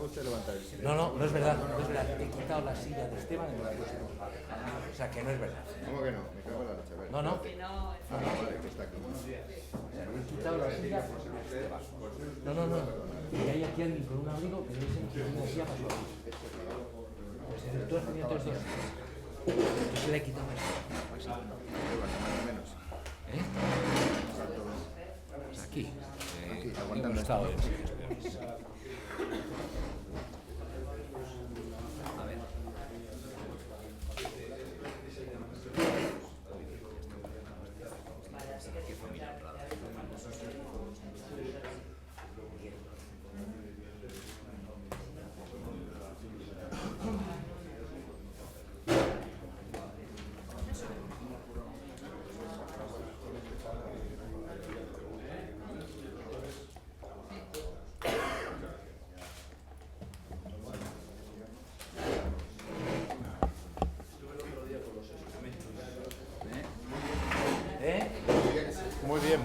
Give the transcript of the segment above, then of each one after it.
usted levantar el silencio. No es verdad, no es verdad. He quitado la silla de Esteban y me la he puesto. O sea, que no es verdad. ¿Cómo que no? Me cago en la leche. A ver, No. vale, que está aquí. He quitado la silla por Esteban. No. Y hay aquí alguien con un abrigo que le dicen que no decía más lo mismo. Tú has tenido todos dos. Yo se le he quitado la silla. Menos. Pues aquí. Aquí, aguantando estado.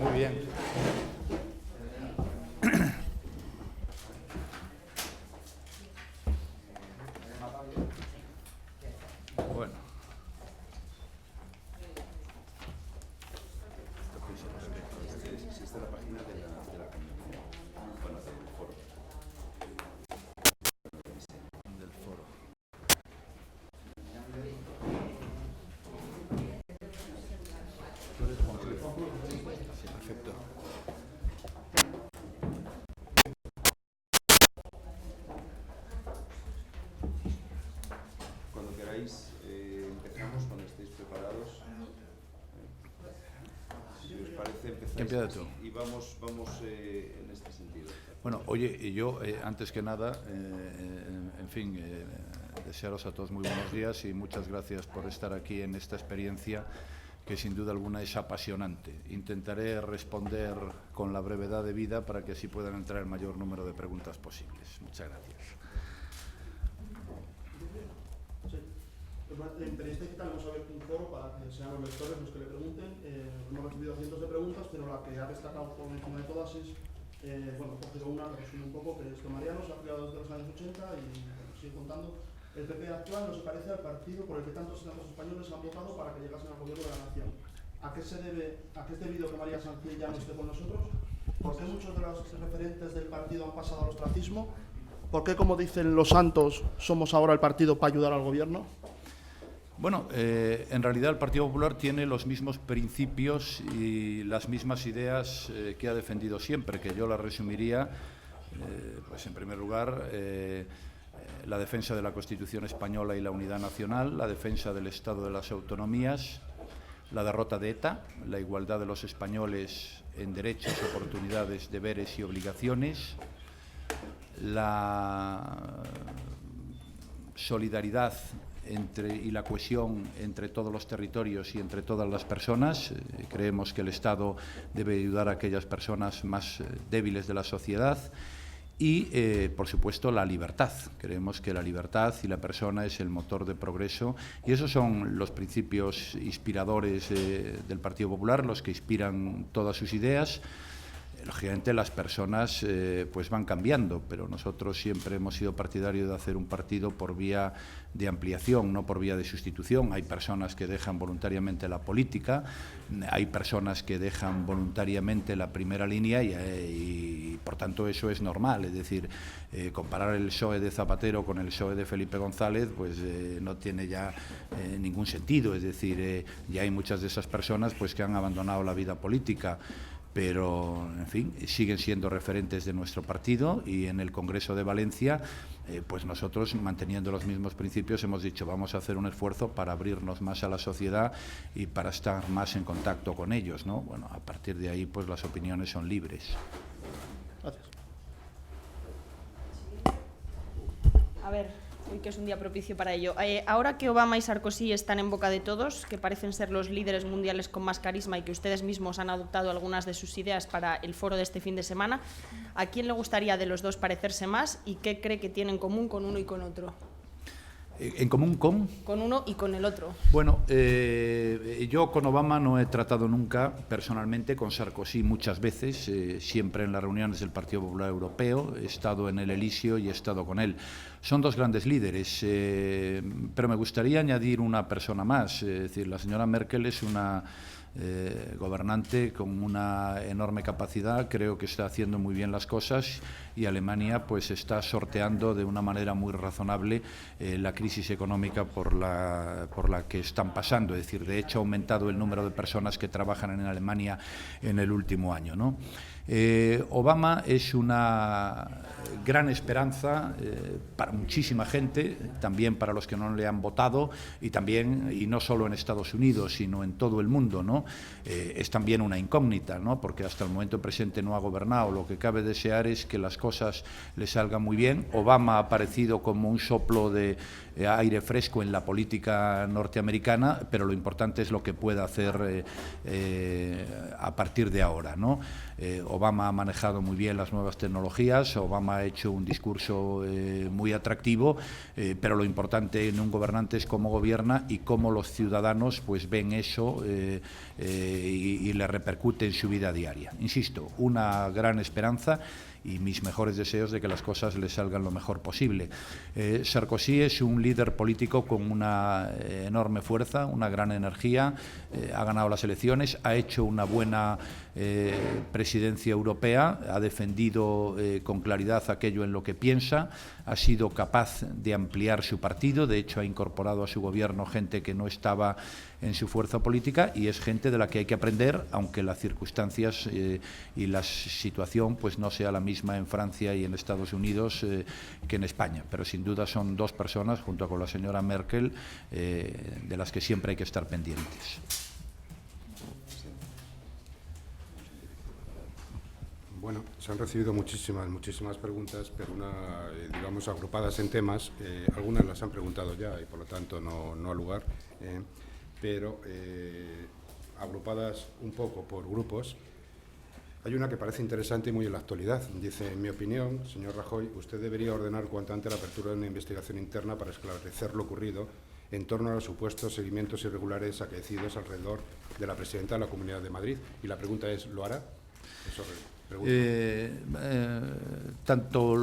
Muy bien. Bueno. Existe la página de la convención. Bueno, del foro. Del foro. Sí, perfecto. Cuando queráis, empezamos cuando estéis preparados. Si os parece, empezáis y vamos en este sentido. Bueno, oye, y yo, antes que nada, en fin, desearos a todos muy buenos días y muchas gracias por estar aquí en esta experiencia que sin duda alguna es apasionante. Intentaré responder con la brevedad debida para que así puedan entrar el mayor número de preguntas posibles. Muchas gracias. En Periodista Digital hemos abierto un foro para que sean los lectores los que le pregunten. Hemos recibido cientos de preguntas, pero la que ha destacado por encima de todas es, bueno, por decirlo una, que resume un poco, que esto Mariano se ha creado desde los años 80 y sigue contando. El PP actual no se parece al partido por el que tantos y tantos españoles han votado para que llegasen al gobierno de la nación. ¿A qué es debido que María Sanz ya no esté con nosotros? ¿Por qué muchos de los referentes del partido han pasado al ostracismo? ¿Por qué, como dicen los santos, somos ahora el partido para ayudar al gobierno? Bueno, en realidad el Partido Popular tiene los mismos principios y las mismas ideas que ha defendido siempre, que yo las resumiría, pues en primer lugar, la defensa de la Constitución española y la unidad nacional, la defensa del Estado de las autonomías, la derrota de ETA, la igualdad de los españoles en derechos, oportunidades, deberes y obligaciones, la solidaridad y la cohesión entre todos los territorios y entre todas las personas. Creemos que el Estado debe ayudar a aquellas personas más débiles de la sociedad y, por supuesto, la libertad. Creemos que la libertad y la persona es el motor de progreso y esos son los principios inspiradores del Partido Popular, los que inspiran todas sus ideas. Lógicamente las personas pues van cambiando, pero nosotros siempre hemos sido partidarios de hacer un partido por vía de ampliación, no por vía de sustitución. Hay personas que dejan voluntariamente la política, hay personas que dejan voluntariamente la primera línea y por tanto eso es normal. Es decir, comparar el PSOE de Zapatero con el PSOE de Felipe González pues no tiene ya ningún sentido. Es decir, ya hay muchas de esas personas pues que han abandonado la vida política, pero, en fin, siguen siendo referentes de nuestro partido y en el Congreso de Valencia, pues nosotros, manteniendo los mismos principios, hemos dicho vamos a hacer un esfuerzo para abrirnos más a la sociedad y para estar más en contacto con ellos, ¿no? Bueno, a partir de ahí, pues las opiniones son libres. Gracias. A ver, hoy que es un día propicio para ello. Ahora que Obama y Sarkozy están en boca de todos, que parecen ser los líderes mundiales con más carisma y que ustedes mismos han adoptado algunas de sus ideas para el foro de este fin de semana, ¿a quién le gustaría de los dos parecerse más y qué cree que tiene en común con uno y con otro? ¿En común con? Con uno y con el otro. Bueno, yo con Obama no he tratado nunca personalmente, con Sarkozy muchas veces, siempre en las reuniones del Partido Popular Europeo, he estado en el Elíseo y he estado con él. Son dos grandes líderes, pero me gustaría añadir una persona más, es decir, la señora Merkel es una gobernante con una enorme capacidad, creo que está haciendo muy bien las cosas y Alemania pues está sorteando de una manera muy razonable la crisis económica por la que están pasando, es decir, de hecho ha aumentado el número de personas que trabajan en Alemania en el último año, ¿no? Obama es una gran esperanza para muchísima gente, también para los que no le han votado y también, y no solo en Estados Unidos, sino en todo el mundo, ¿no? Es también una incógnita, ¿no? Porque hasta el momento presente no ha gobernado. Lo que cabe desear es que las cosas le salgan muy bien. Obama ha aparecido como un soplo de aire fresco en la política norteamericana, pero lo importante es lo que pueda hacer a partir de ahora, ¿no? Obama ha manejado muy bien las nuevas tecnologías, Obama ha hecho un discurso muy atractivo, pero lo importante en un gobernante es cómo gobierna y cómo los ciudadanos pues ven eso y le repercute en su vida diaria. Insisto, una gran esperanza y mis mejores deseos de que las cosas le salgan lo mejor posible. Sarkozy es un líder político con una enorme fuerza, una gran energía, ha ganado las elecciones, ha hecho una buena presidencia europea, ha defendido con claridad aquello en lo que piensa, ha sido capaz de ampliar su partido, de hecho ha incorporado a su gobierno gente que no estaba en su fuerza política y es gente de la que hay que aprender, aunque las circunstancias y la situación pues no sea la misma en Francia y en Estados Unidos que en España, pero sin duda son dos personas, junto con la señora Merkel, de las que siempre hay que estar pendientes. Bueno, se han recibido muchísimas preguntas, pero digamos, agrupadas en temas. Algunas las han preguntado ya y, por lo tanto, no ha lugar, pero agrupadas un poco por grupos. Hay una que parece interesante y muy en la actualidad. Dice, en mi opinión, señor Rajoy, usted debería ordenar cuanto antes la apertura de una investigación interna para esclarecer lo ocurrido en torno a los supuestos seguimientos irregulares acaecidos alrededor de la presidenta de la Comunidad de Madrid. Y la pregunta es, ¿lo hará? Eso tanto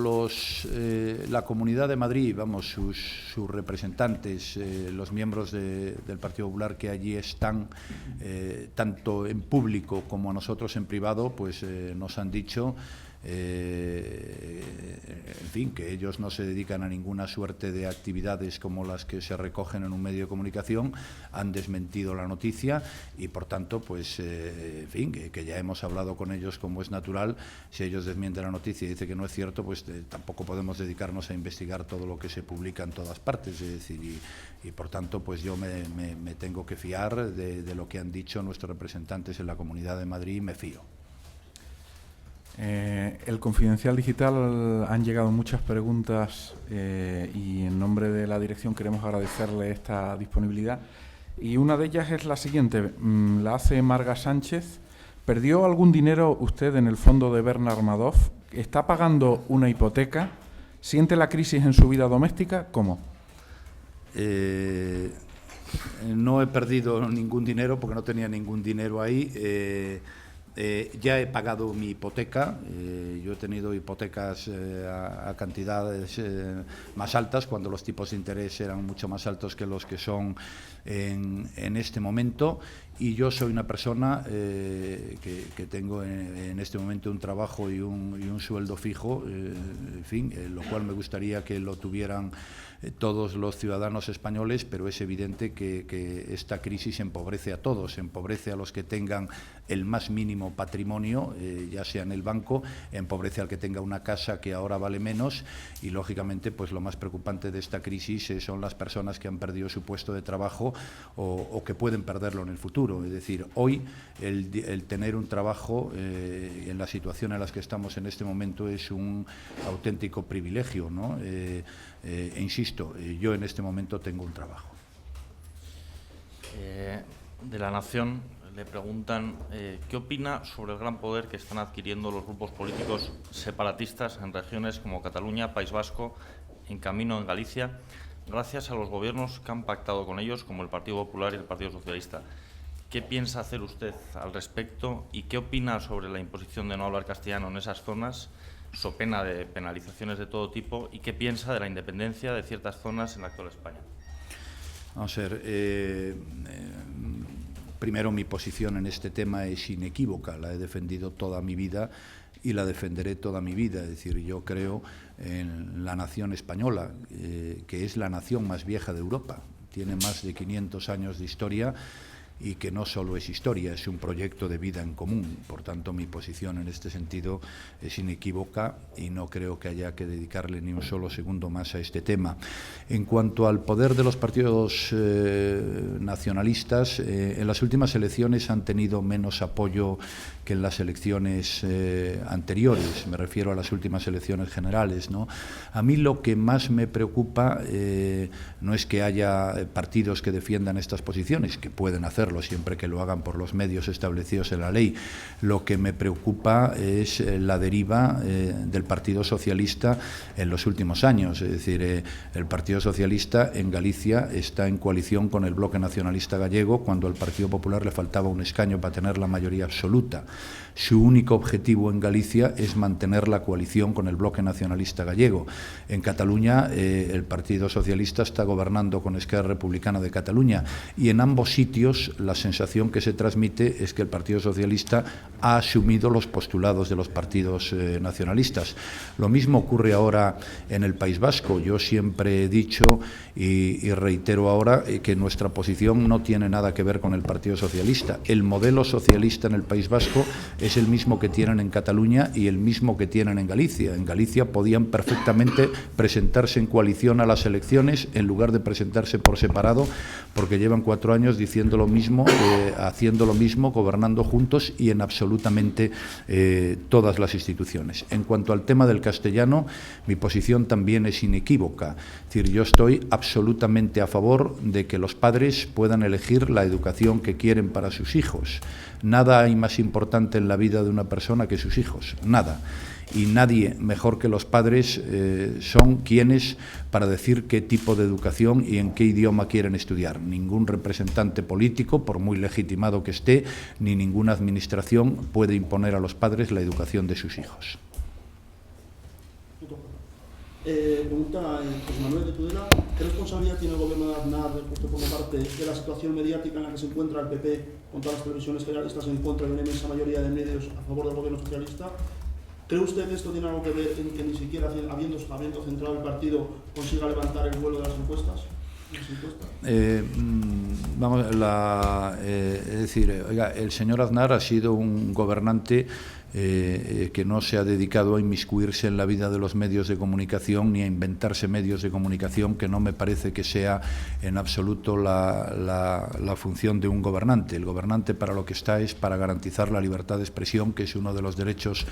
la Comunidad de Madrid, vamos, sus representantes, los miembros del Partido Popular que allí están, tanto en público como a nosotros en privado, pues nos han dicho en fin, que ellos no se dedican a ninguna suerte de actividades como las que se recogen en un medio de comunicación, han desmentido la noticia y por tanto, pues, en fin, que ya hemos hablado con ellos como es natural. Si ellos desmienten la noticia y dicen que no es cierto, pues tampoco podemos dedicarnos a investigar todo lo que se publica en todas partes, es decir, y por tanto, pues yo me tengo que fiar de lo que han dicho nuestros representantes en la Comunidad de Madrid y me fío. El Confidencial Digital han llegado muchas preguntas y en nombre de la dirección queremos agradecerle esta disponibilidad. Y una de ellas es la siguiente, la hace Marga Sánchez. ¿Perdió algún dinero usted en el fondo de Bernard Madoff? ¿Está pagando una hipoteca? ¿Siente la crisis en su vida doméstica? ¿Cómo? No he perdido ningún dinero porque no tenía ningún dinero ahí. Ya he pagado mi hipoteca, yo he tenido hipotecas a cantidades más altas cuando los tipos de interés eran mucho más altos que los que son en este momento, y yo soy una persona que tengo en este momento un trabajo y un sueldo fijo, en fin, lo cual me gustaría que lo tuvieran todos los ciudadanos españoles, pero es evidente que esta crisis empobrece a todos, empobrece a los que tengan el más mínimo patrimonio, ya sea en el banco, empobrece al que tenga una casa que ahora vale menos y, lógicamente, pues lo más preocupante de esta crisis son las personas que han perdido su puesto de trabajo o que pueden perderlo en el futuro. Es decir, hoy el tener un trabajo en la situación en la que estamos en este momento es un auténtico privilegio, ¿no? Insisto, yo en este momento tengo un trabajo. De La Nación le preguntan ¿qué opina sobre el gran poder que están adquiriendo los grupos políticos separatistas en regiones como Cataluña, País Vasco, En Camino en Galicia, gracias a los gobiernos que han pactado con ellos, como el Partido Popular y el Partido Socialista. ¿Qué piensa hacer usted al respecto y qué opina sobre la imposición de no hablar castellano en esas zonas, so pena de penalizaciones de todo tipo, y qué piensa de la independencia de ciertas zonas en la actual España? Vamos a ver, primero mi posición en este tema es inequívoca, la he defendido toda mi vida y la defenderé toda mi vida. Es decir, yo creo en la nación española, que es la nación más vieja de Europa, tiene más de 500 años de historia y que no solo es historia, es un proyecto de vida en común. Por tanto, mi posición en este sentido es inequívoca y no creo que haya que dedicarle ni un solo segundo más a este tema. En cuanto al poder de los partidos nacionalistas, en las últimas elecciones han tenido menos apoyo que en las elecciones anteriores, me refiero a las últimas elecciones generales, ¿no? A mí lo que más me preocupa no es que haya partidos que defiendan estas posiciones, que pueden hacerlo siempre que lo hagan por los medios establecidos en la ley. Lo que me preocupa es la deriva del Partido Socialista en los últimos años. Es decir, el Partido Socialista en Galicia está en coalición con el Bloque Nacionalista Gallego, cuando al Partido Popular le faltaba un escaño para tener la mayoría absoluta. Su único objetivo en Galicia es mantener la coalición con el Bloque Nacionalista Gallego. En Cataluña, el Partido Socialista está gobernando con Esquerra Republicana de Cataluña, y en ambos sitios la sensación que se transmite es que el Partido Socialista ha asumido los postulados de los partidos nacionalistas. Lo mismo ocurre ahora en el País Vasco. Yo siempre he dicho y reitero ahora que nuestra posición no tiene nada que ver con el Partido Socialista. El modelo socialista en el País Vasco es el mismo que tienen en Cataluña y el mismo que tienen en Galicia. En Galicia podían perfectamente presentarse en coalición a las elecciones en lugar de presentarse por separado, porque llevan 4 años diciendo lo mismo, haciendo lo mismo, gobernando juntos y en absolutamente todas las instituciones. En cuanto al tema del castellano, mi posición también es inequívoca. Es decir, yo estoy absolutamente a favor de que los padres puedan elegir la educación que quieren para sus hijos. Nada hay más importante en la vida de una persona que sus hijos, nada. Y nadie mejor que los padres son quienes para decir qué tipo de educación y en qué idioma quieren estudiar. Ningún representante político, por muy legitimado que esté, ni ninguna administración puede imponer a los padres la educación de sus hijos. Pregunta José Manuel de Tudela: ¿qué responsabilidad tiene el gobierno de Aznar, usted como parte, de la situación mediática en la que se encuentra el PP, con todas las televisiones generalistas en contra y una inmensa mayoría de medios a favor del gobierno socialista? ¿Cree usted que esto tiene algo que ver en que ni siquiera habiendo centrado el partido consiga levantar el vuelo de las encuestas? Es decir, oiga, el señor Aznar ha sido un gobernante que no se ha dedicado a inmiscuirse en la vida de los medios de comunicación ni a inventarse medios de comunicación, que no me parece que sea en absoluto la función de un gobernante. El gobernante para lo que está es para garantizar la libertad de expresión, que es uno de los derechos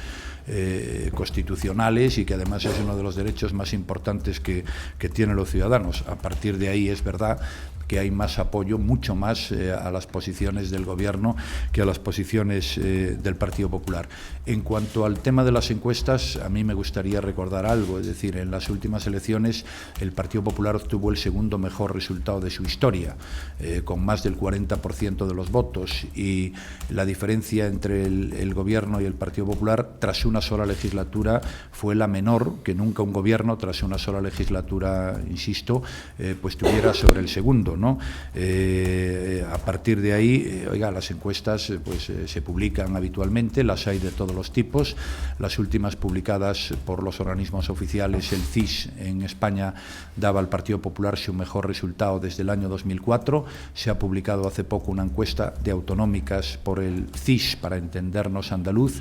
constitucionales y que además es uno de los derechos más importantes que tienen los ciudadanos. A partir de ahí es verdad que hay más apoyo, mucho más a las posiciones del Gobierno que a las posiciones del Partido Popular. En cuanto al tema de las encuestas, a mí me gustaría recordar algo, es decir, en las últimas elecciones el Partido Popular obtuvo el segundo mejor resultado de su historia, con más del 40% de los votos, y la diferencia entre el Gobierno y el Partido Popular tras una sola legislatura fue la menor que nunca un Gobierno tras una sola legislatura, insisto, pues tuviera sobre el segundo, ¿no? A partir de ahí, oiga, las encuestas se publican habitualmente, las hay de todos los tipos. Las últimas publicadas por los organismos oficiales, el CIS en España daba al Partido Popular su mejor resultado desde el año 2004. Se ha publicado hace poco una encuesta de autonómicas por el CIS, para entendernos andaluz,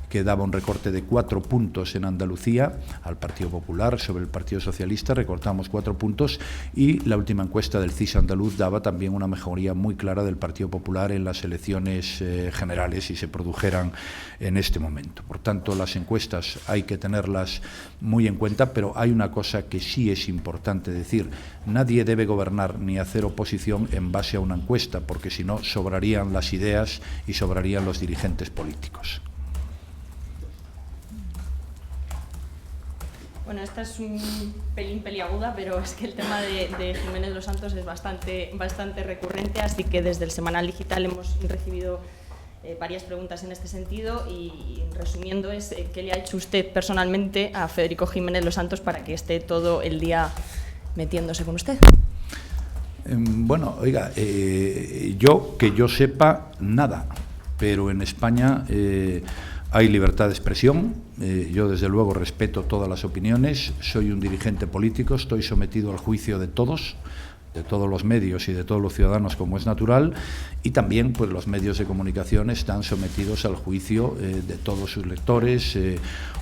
que daba un recorte de 4 puntos en Andalucía al Partido Popular. Sobre el Partido Socialista recortamos 4 puntos, y la última encuesta del CIS andaluz daba también una mejoría muy clara del Partido Popular en las elecciones generales, si se produjeran en este momento. Por tanto, las encuestas hay que tenerlas muy en cuenta, pero hay una cosa que sí es importante decir: nadie debe gobernar ni hacer oposición en base a una encuesta, porque si no sobrarían las ideas y sobrarían los dirigentes políticos. Bueno, esta es un pelín peliaguda, pero es que el tema de Jiménez Los Santos es bastante recurrente, así que desde el Semanal Digital hemos recibido varias preguntas en este sentido y resumiendo es ¿qué le ha hecho usted personalmente a Federico Jiménez Los Santos para que esté todo el día metiéndose con usted? Bueno, oiga, que yo sepa, nada, pero en España hay libertad de expresión, yo desde luego respeto todas las opiniones, soy un dirigente político, estoy sometido al juicio de todos los medios y de todos los ciudadanos como es natural, y también pues los medios de comunicación están sometidos al juicio de todos sus lectores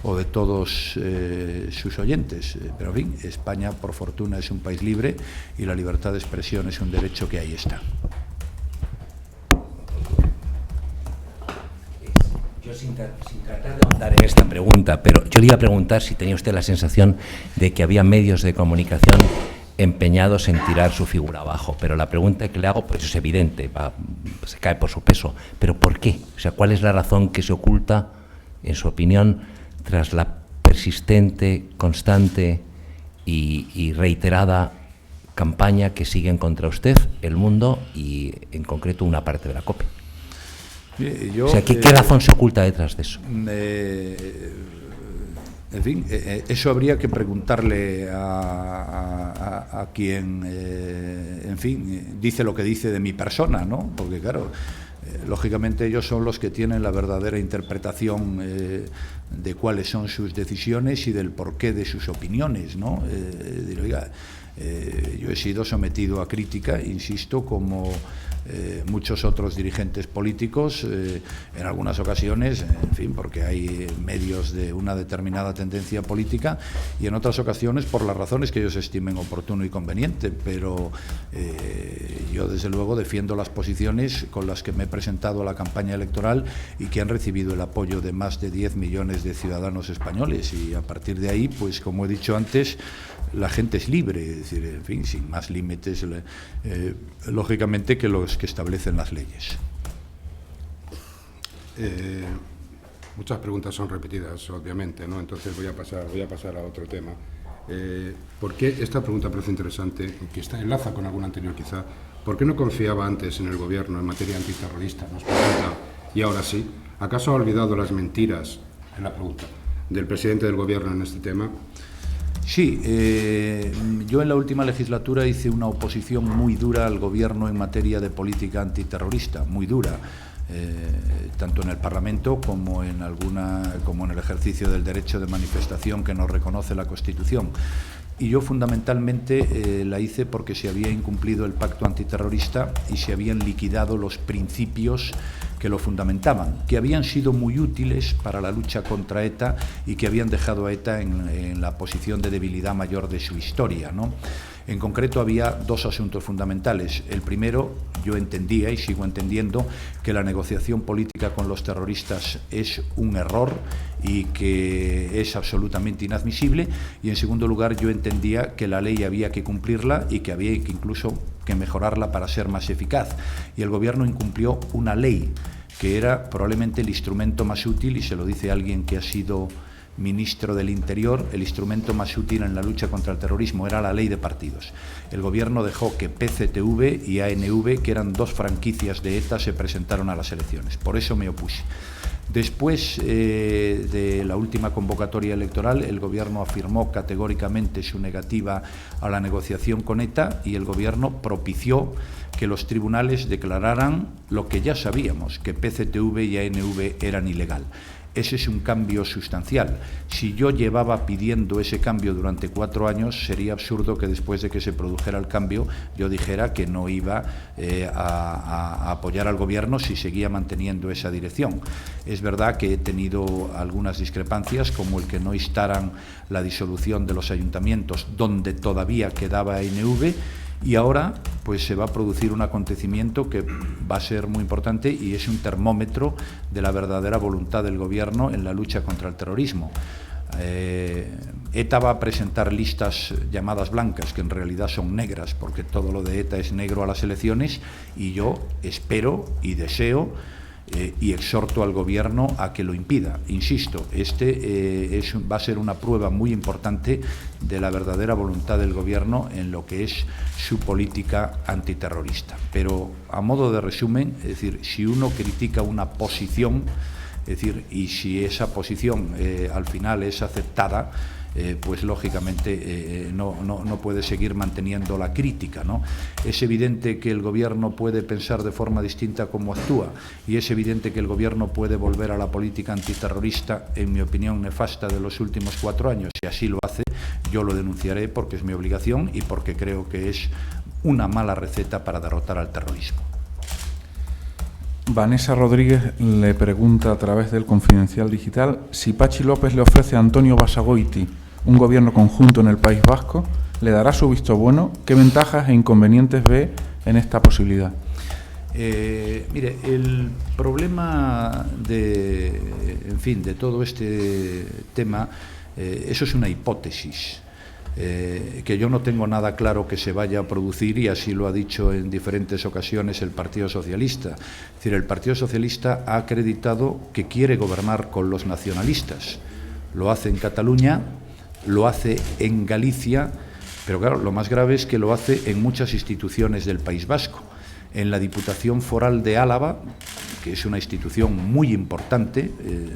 o de todos sus oyentes. Pero en fin, España por fortuna es un país libre y la libertad de expresión es un derecho que ahí está. Yo sin tratar de ahondar en esta pregunta, pero yo le iba a preguntar si tenía usted la sensación de que había medios de comunicación empeñados en tirar su figura abajo, pero la pregunta que le hago pues es evidente, se cae por su peso, pero ¿por qué? O sea, ¿cuál es la razón que se oculta, en su opinión, tras la persistente, constante y reiterada campaña que siguen contra usted, El Mundo y en concreto una parte de la COPE? O sea, ¿qué razón se oculta detrás de eso? En fin, eso habría que preguntarle a quien, en fin, dice lo que dice de mi persona, ¿no? Porque, claro, lógicamente ellos son los que tienen la verdadera interpretación de cuáles son sus decisiones y del porqué de sus opiniones, ¿no? Oiga, yo he sido sometido a crítica, insisto, como muchos otros dirigentes políticos, en algunas ocasiones, en fin, porque hay medios de una determinada tendencia política y en otras ocasiones por las razones que ellos estimen oportuno y conveniente, pero yo desde luego defiendo las posiciones con las que me he presentado a la campaña electoral y que han recibido el apoyo de más de 10 millones de ciudadanos españoles, y a partir de ahí, pues como he dicho antes, la gente es libre, es decir, en fin, sin más límites, lógicamente, que los que establecen las leyes. Muchas preguntas son repetidas, obviamente, ¿no? Entonces voy a pasar a otro tema. ¿Por qué esta pregunta parece interesante, que enlaza con alguna anterior quizá? ¿Por qué no confiaba antes en el Gobierno en materia antiterrorista? Nos pregunta, y ahora sí. ¿Acaso ha olvidado las mentiras, en la pregunta, del presidente del Gobierno en este tema? Sí, yo en la última legislatura hice una oposición muy dura al Gobierno en materia de política antiterrorista, muy dura, tanto en el Parlamento como en el ejercicio del derecho de manifestación que nos reconoce la Constitución. Y yo fundamentalmente la hice porque se había incumplido el pacto antiterrorista y se habían liquidado los principios que lo fundamentaban, que habían sido muy útiles para la lucha contra ETA y que habían dejado a ETA en la posición de debilidad mayor de su historia, ¿no? En concreto había dos asuntos fundamentales. El primero, yo entendía y sigo entendiendo que la negociación política con los terroristas es un error y que es absolutamente inadmisible, y en segundo lugar yo entendía que la ley había que cumplirla y que había que incluso que mejorarla para ser más eficaz, y el Gobierno incumplió una ley que era probablemente el instrumento más útil, y se lo dice alguien que ha sido ministro del Interior, el instrumento más útil en la lucha contra el terrorismo era la ley de partidos. El Gobierno dejó que PCTV y ANV, que eran dos franquicias de ETA, se presentaron a las elecciones. Por eso me opuse. Después de la última convocatoria electoral, el Gobierno afirmó categóricamente su negativa a la negociación con ETA y el Gobierno propició que los tribunales declararan lo que ya sabíamos, que PCTV y ANV eran ilegal. Ese es un cambio sustancial. Si yo llevaba pidiendo ese cambio durante 4 años, sería absurdo que después de que se produjera el cambio yo dijera que no iba a apoyar al Gobierno si seguía manteniendo esa dirección. Es verdad que he tenido algunas discrepancias, como el que no instaran la disolución de los ayuntamientos donde todavía quedaba ANV, y ahora pues se va a producir un acontecimiento que va a ser muy importante y es un termómetro de la verdadera voluntad del Gobierno en la lucha contra el terrorismo. ETA va a presentar listas llamadas blancas, que en realidad son negras, porque todo lo de ETA es negro a las elecciones, y yo espero y deseo y exhorto al Gobierno a que lo impida. Insisto, va a ser una prueba muy importante de la verdadera voluntad del Gobierno en lo que es su política antiterrorista. Pero, a modo de resumen, es decir, si uno critica una posición, es decir, y si esa posición al final es aceptada, pues lógicamente no puede seguir manteniendo la crítica, ¿no? Es evidente que el Gobierno puede pensar de forma distinta cómo actúa, y es evidente que el Gobierno puede volver a la política antiterrorista, en mi opinión, nefasta de los últimos 4 años. Si así lo hace, yo lo denunciaré porque es mi obligación y porque creo que es una mala receta para derrotar al terrorismo. Vanessa Rodríguez le pregunta a través del Confidencial Digital si Patxi López le ofrece a Antonio Basagoiti un gobierno conjunto en el País Vasco, ¿le dará su visto bueno? ¿Qué ventajas e inconvenientes ve en esta posibilidad? Mire, el problema de todo este tema, eso es una hipótesis. Que yo no tengo nada claro que se vaya a producir, y así lo ha dicho en diferentes ocasiones el Partido Socialista. Es decir, el Partido Socialista ha acreditado que quiere gobernar con los nacionalistas. Lo hace en Cataluña, lo hace en Galicia, pero claro, lo más grave es que lo hace en muchas instituciones del País Vasco. En la Diputación Foral de Álava, que es una institución muy importante,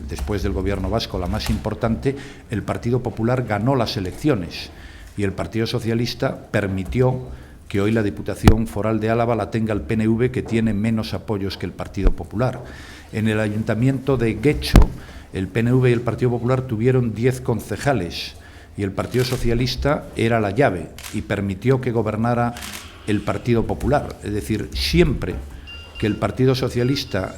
después del Gobierno vasco la más importante, el Partido Popular ganó las elecciones y el Partido Socialista permitió que hoy la Diputación Foral de Álava la tenga el PNV, que tiene menos apoyos que el Partido Popular. En el Ayuntamiento de Guecho, el PNV y el Partido Popular tuvieron 10 concejales y el Partido Socialista era la llave y permitió que gobernara el Partido Popular. Es decir, siempre que el Partido Socialista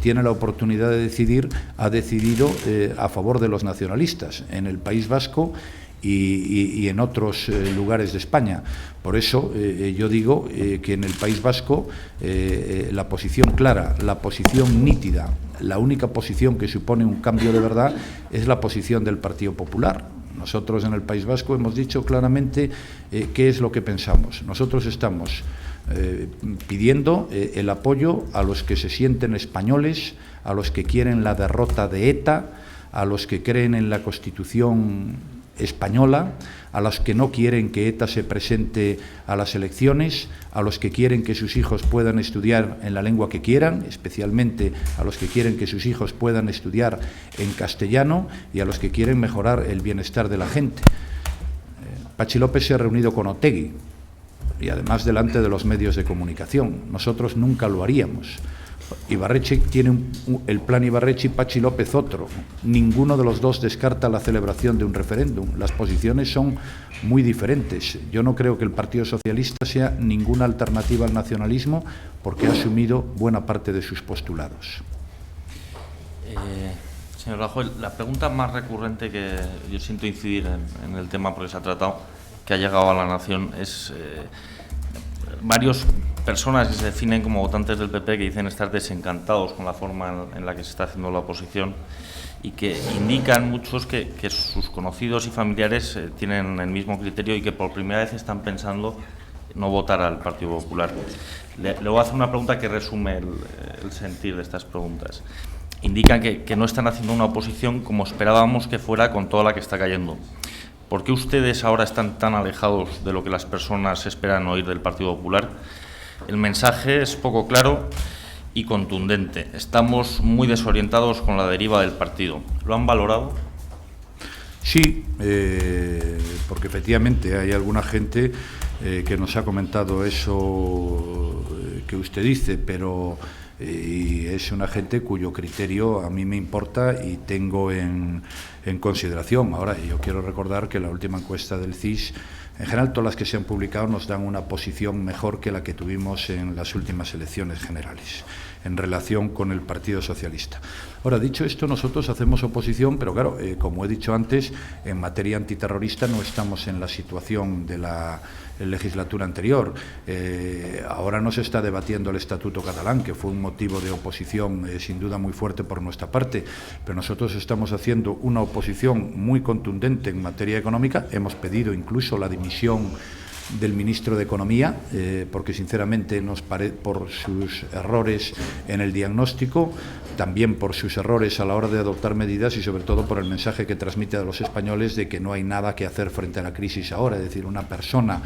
tiene la oportunidad de decidir, ha decidido a favor de los nacionalistas en el País Vasco y en otros lugares de España. Por eso yo digo que en el País Vasco la posición clara, la posición nítida, la única posición que supone un cambio de verdad es la posición del Partido Popular. Nosotros en el País Vasco hemos dicho claramente qué es lo que pensamos. Nosotros estamos pidiendo el apoyo a los que se sienten españoles, a los que quieren la derrota de ETA, a los que creen en la Constitución española, a los que no quieren que ETA se presente a las elecciones, a los que quieren que sus hijos puedan estudiar en la lengua que quieran, especialmente a los que quieren que sus hijos puedan estudiar en castellano, y a los que quieren mejorar el bienestar de la gente. Patxi López se ha reunido con Otegi, y además delante de los medios de comunicación. Nosotros nunca lo haríamos. Ibarretxe tiene el plan Ibarretxe y Patxi López otro. Ninguno de los dos descarta la celebración de un referéndum. Las posiciones son muy diferentes. Yo no creo que el Partido Socialista sea ninguna alternativa al nacionalismo, porque ha asumido buena parte de sus postulados. Señor Rajoy, la pregunta más recurrente que yo siento incidir en el tema porque se ha tratado, que ha llegado a la nación, es varias personas que se definen como votantes del PP que dicen estar desencantados con la forma en la que se está haciendo la oposición, y que indican muchos que sus conocidos y familiares tienen el mismo criterio y que por primera vez están pensando no votar al Partido Popular. Le voy a hacer una pregunta que resume el sentir de estas preguntas. Indican que no están haciendo una oposición como esperábamos que fuera con toda la que está cayendo. ¿Por qué ustedes ahora están tan alejados de lo que las personas esperan oír del Partido Popular? El mensaje es poco claro y contundente. Estamos muy desorientados con la deriva del partido. ¿Lo han valorado? Sí, porque efectivamente hay alguna gente que nos ha comentado eso que usted dice, pero y es una gente cuyo criterio a mí me importa y tengo en consideración. Ahora, yo quiero recordar que la última encuesta del CIS, en general todas las que se han publicado, nos dan una posición mejor que la que tuvimos en las últimas elecciones generales en relación con el Partido Socialista. Ahora, dicho esto, nosotros hacemos oposición, pero claro, como he dicho antes, en materia antiterrorista no estamos en la situación de la legislatura anterior. Ahora no se está debatiendo el Estatuto catalán, que fue un motivo de oposición sin duda muy fuerte por nuestra parte, pero nosotros estamos haciendo una oposición muy contundente en materia económica. Hemos pedido incluso la dimisión del ministro de Economía, porque sinceramente por sus errores en el diagnóstico, también por sus errores a la hora de adoptar medidas y sobre todo por el mensaje que transmite a los españoles de que no hay nada que hacer frente a la crisis ahora. Es decir, una persona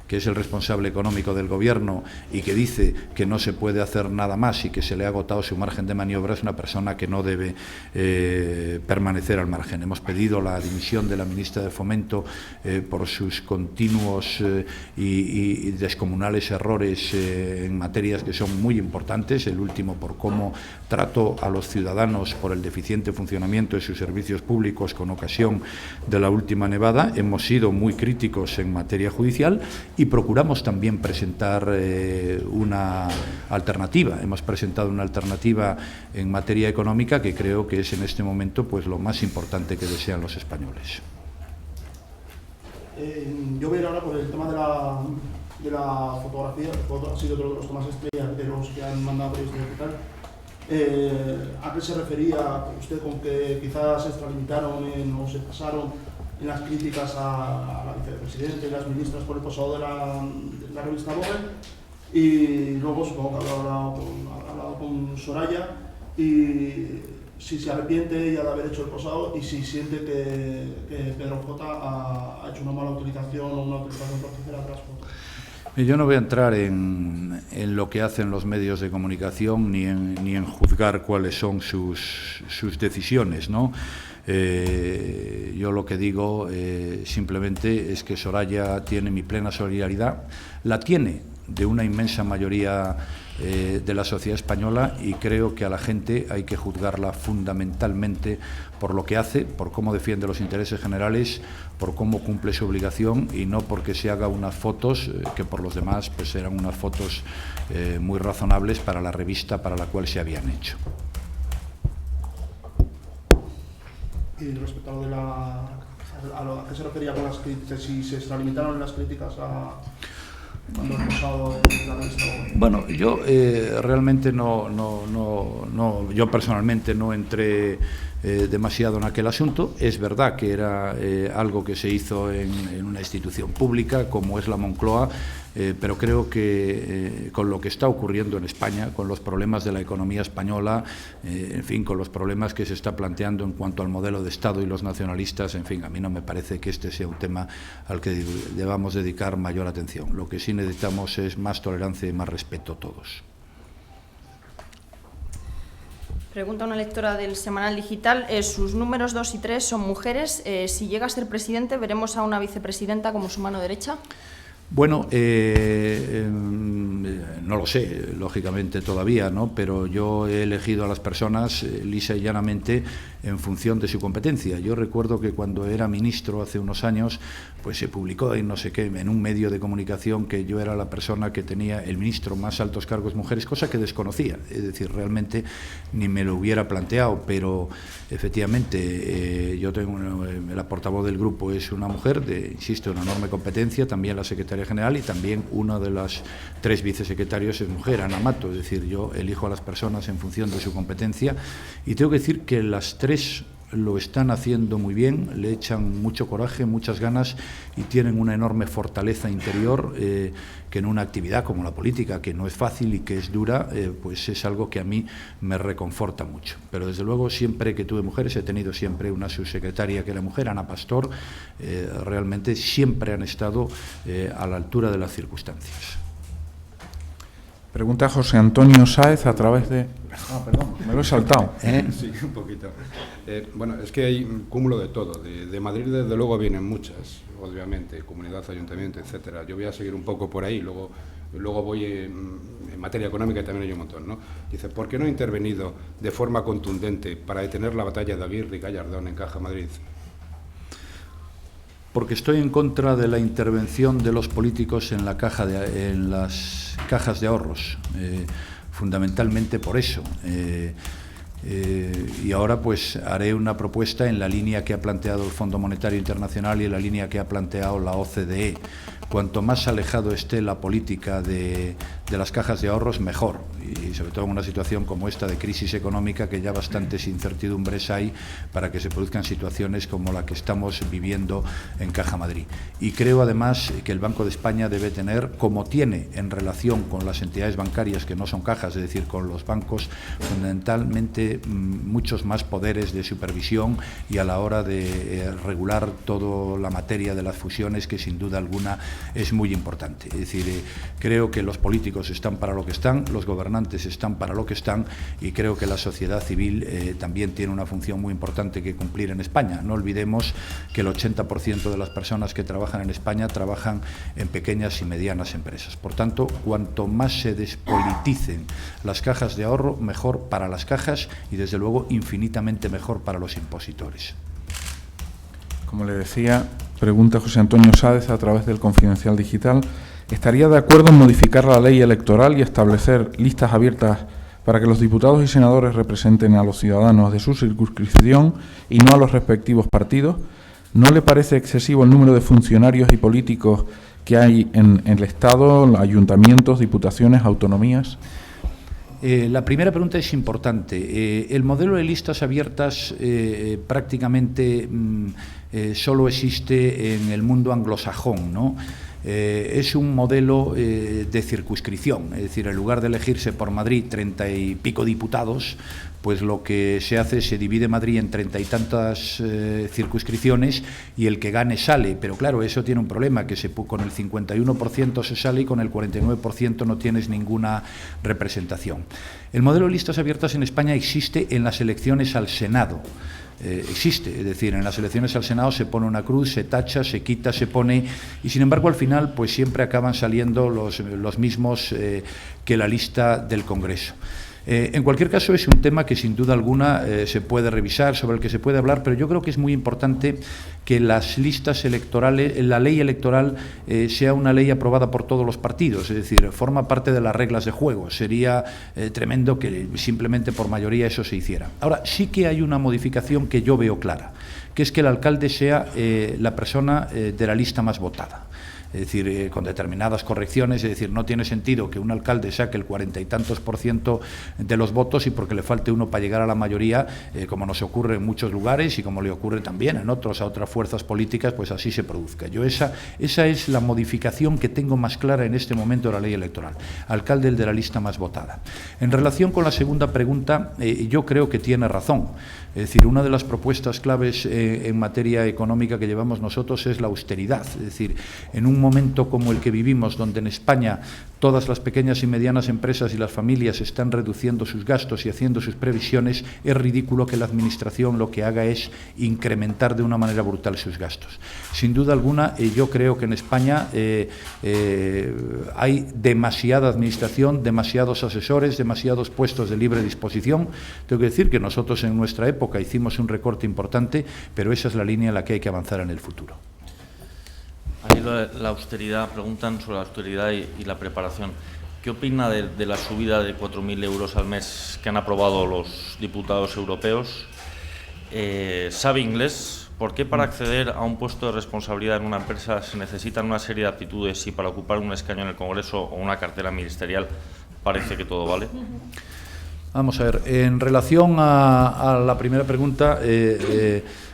que es el responsable económico del Gobierno y que dice que no se puede hacer nada más y que se le ha agotado su margen de maniobra, es una persona que no debe permanecer al margen. Hemos pedido la dimisión de la ministra de Fomento por sus continuos y descomunales errores en materias que son muy importantes, el último por cómo trató a los ciudadanos por el deficiente funcionamiento de sus servicios públicos con ocasión de la última nevada. Hemos sido muy críticos en materia judicial y procuramos también presentar una alternativa. Hemos presentado una alternativa en materia económica que creo que es en este momento pues lo más importante que desean los españoles. Yo voy a ir ahora por el tema de la fotografía. Ha sido otro de los temas estrella de los que han mandado periodistas y tal. ¿A qué se refería usted con que quizás se extralimitaron o se pasaron en las críticas a la vicepresidenta y las ministras por el pasado de la revista Vogue? Y luego supongo que ha hablado con Soraya y si se arrepiente ella de haber hecho el pasado y si siente que Pedro J ha hecho una mala utilización o una utilización torticera de las fotos. Yo no voy a entrar en lo que hacen los medios de comunicación ni en juzgar cuáles son sus decisiones, ¿no? Yo lo que digo simplemente es que Soraya tiene mi plena solidaridad, la tiene de una inmensa mayoría de la sociedad española y creo que a la gente hay que juzgarla fundamentalmente por lo que hace, por cómo defiende los intereses generales, por cómo cumple su obligación y no porque se haga unas fotos que por los demás pues eran unas fotos muy razonables para la revista para la cual se habían hecho. Y respecto a lo de a qué se refería con las críticas, si se extralimitaron en las críticas cuando el pasado de la revista. Bueno, yo realmente yo personalmente no entré demasiado en aquel asunto. Es verdad que era algo que se hizo en una institución pública como es la Moncloa, pero creo que con lo que está ocurriendo en España, con los problemas de la economía española, en fin, con los problemas que se está planteando en cuanto al modelo de Estado y los nacionalistas, en fin, a mí no me parece que este sea un tema al que debamos dedicar mayor atención. Lo que sí necesitamos es más tolerancia y más respeto todos. Pregunta una lectora del Semanal Digital. Sus números 2 y 3 son mujeres. Si llega a ser presidente, ¿veremos a una vicepresidenta como su mano derecha? Bueno, no lo sé, lógicamente todavía, ¿no? Pero yo he elegido a las personas lisa y llanamente en función de su competencia. Yo recuerdo que cuando era ministro hace unos años, pues se publicó en no sé qué, en un medio de comunicación que yo era la persona que tenía el ministro más altos cargos mujeres, cosa que desconocía, es decir, realmente ni me lo hubiera planteado, pero efectivamente yo tengo la portavoz del grupo es una mujer de, insisto, una enorme competencia, también la secretaria general y también una de las 3 vicesecretarios es mujer, Ana Mato, es decir, yo elijo a las personas en función de su competencia y tengo que decir que las 3 lo están haciendo muy bien, le echan mucho coraje, muchas ganas y tienen una enorme fortaleza interior que en una actividad como la política, que no es fácil y que es dura, pues es algo que a mí me reconforta mucho. Pero desde luego siempre que tuve mujeres he tenido siempre una subsecretaria que era mujer, Ana Pastor, realmente siempre han estado a la altura de las circunstancias. Pregunta José Antonio Sáez a través de... perdón, me lo he saltado. Sí, un poquito. Bueno, es que hay un cúmulo de todo. De Madrid, desde luego, vienen muchas, obviamente, comunidad, ayuntamiento, etcétera. Yo voy a seguir un poco por ahí, luego voy en materia económica y también hay un montón, ¿no? Dice, ¿por qué no ha intervenido de forma contundente para detener la batalla de Aguirre y Gallardón en Caja Madrid? Porque estoy en contra de la intervención de los políticos en las cajas de ahorros, fundamentalmente por eso. Y ahora pues haré una propuesta en la línea que ha planteado el Fondo Monetario Internacional y en la línea que ha planteado la OCDE. Cuanto más alejado esté la política de las cajas de ahorros, mejor. Y sobre todo en una situación como esta de crisis económica, que ya bastantes incertidumbres hay para que se produzcan situaciones como la que estamos viviendo en Caja Madrid. Y creo además que el Banco de España debe tener, como tiene en relación con las entidades bancarias que no son cajas, es decir, con los bancos, fundamentalmente muchos más poderes de supervisión y a la hora de regular toda la materia de las fusiones, que sin duda alguna es muy importante. Es decir, creo que los políticos están para lo que están, los gobernantes están para lo que están, y creo que la sociedad civil también tiene una función muy importante que cumplir en España. No olvidemos que el 80% de las personas que trabajan en España trabajan en pequeñas y medianas empresas. Por tanto, cuanto más se despoliticen las cajas de ahorro, mejor para las cajas y, desde luego, infinitamente mejor para los impositores. Como le decía, pregunta José Antonio Sáez a través del Confidencial Digital: ¿estaría de acuerdo en modificar la ley electoral y establecer listas abiertas para que los diputados y senadores representen a los ciudadanos de su circunscripción y no a los respectivos partidos? ¿No le parece excesivo el número de funcionarios y políticos que hay en el Estado, ayuntamientos, diputaciones, autonomías? La primera pregunta es importante. El modelo de listas abiertas prácticamente solo existe en el mundo anglosajón, ¿no? Es un modelo de circunscripción, es decir, en lugar de elegirse por Madrid 30 y pico diputados, pues lo que se hace es se divide Madrid en 30 y tantas circunscripciones y el que gane sale. Pero claro, eso tiene un problema, que con el 51% se sale y con el 49% no tienes ninguna representación. El modelo de listas abiertas en España existe en las elecciones al Senado. Existe, es decir, en las elecciones al Senado se pone una cruz, se tacha, se quita, se pone, y sin embargo al final pues siempre acaban saliendo los mismos que la lista del Congreso. En cualquier caso, es un tema que sin duda alguna se puede revisar, sobre el que se puede hablar, pero yo creo que es muy importante que las listas electorales, la ley electoral sea una ley aprobada por todos los partidos, es decir, forma parte de las reglas de juego. Sería tremendo que simplemente por mayoría eso se hiciera. Ahora, sí que hay una modificación que yo veo clara, que es que el alcalde sea la persona de la lista más votada. Es decir, con determinadas correcciones, es decir, no tiene sentido que un alcalde saque el 40 y tantos % de los votos y porque le falte uno para llegar a la mayoría, como nos ocurre en muchos lugares y como le ocurre también en otros, a otras fuerzas políticas, pues así se produzca. Esa es la modificación que tengo más clara en este momento de la ley electoral. Alcalde, el de la lista más votada. En relación con la segunda pregunta, yo creo que tiene razón. Es decir, una de las propuestas claves en materia económica que llevamos nosotros es la austeridad. Es decir, en un momento como el que vivimos, donde en España todas las pequeñas y medianas empresas y las familias están reduciendo sus gastos y haciendo sus previsiones, es ridículo que la Administración lo que haga es incrementar de una manera brutal sus gastos. Sin duda alguna, yo creo que en España hay demasiada Administración, demasiados asesores, demasiados puestos de libre disposición. Tengo que decir que nosotros en nuestra época hicimos un recorte importante, pero esa es la línea en la que hay que avanzar en el futuro. Ahí la austeridad, preguntan sobre la austeridad y la preparación. ¿Qué opina de la subida de 4.000 euros al mes que han aprobado los diputados europeos? ¿Sabe inglés? ¿Por qué para acceder a un puesto de responsabilidad en una empresa se necesitan una serie de aptitudes y para ocupar un escaño en el Congreso o una cartera ministerial parece que todo vale? Vamos a ver, en relación a la primera pregunta,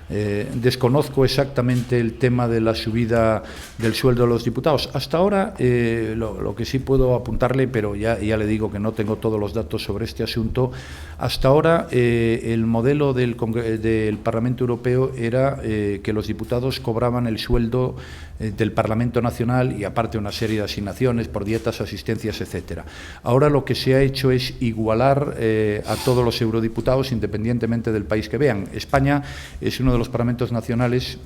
desconozco exactamente el tema de la subida del sueldo de los diputados. Hasta ahora, lo que sí puedo apuntarle, pero ya le digo que no tengo todos los datos sobre este asunto, hasta ahora el modelo del Parlamento Europeo era que los diputados cobraban el sueldo del Parlamento Nacional y aparte una serie de asignaciones por dietas, asistencias, etcétera. Ahora lo que se ha hecho es igualar a todos los eurodiputados independientemente del país que vean. España es uno de los parlamentos nacionales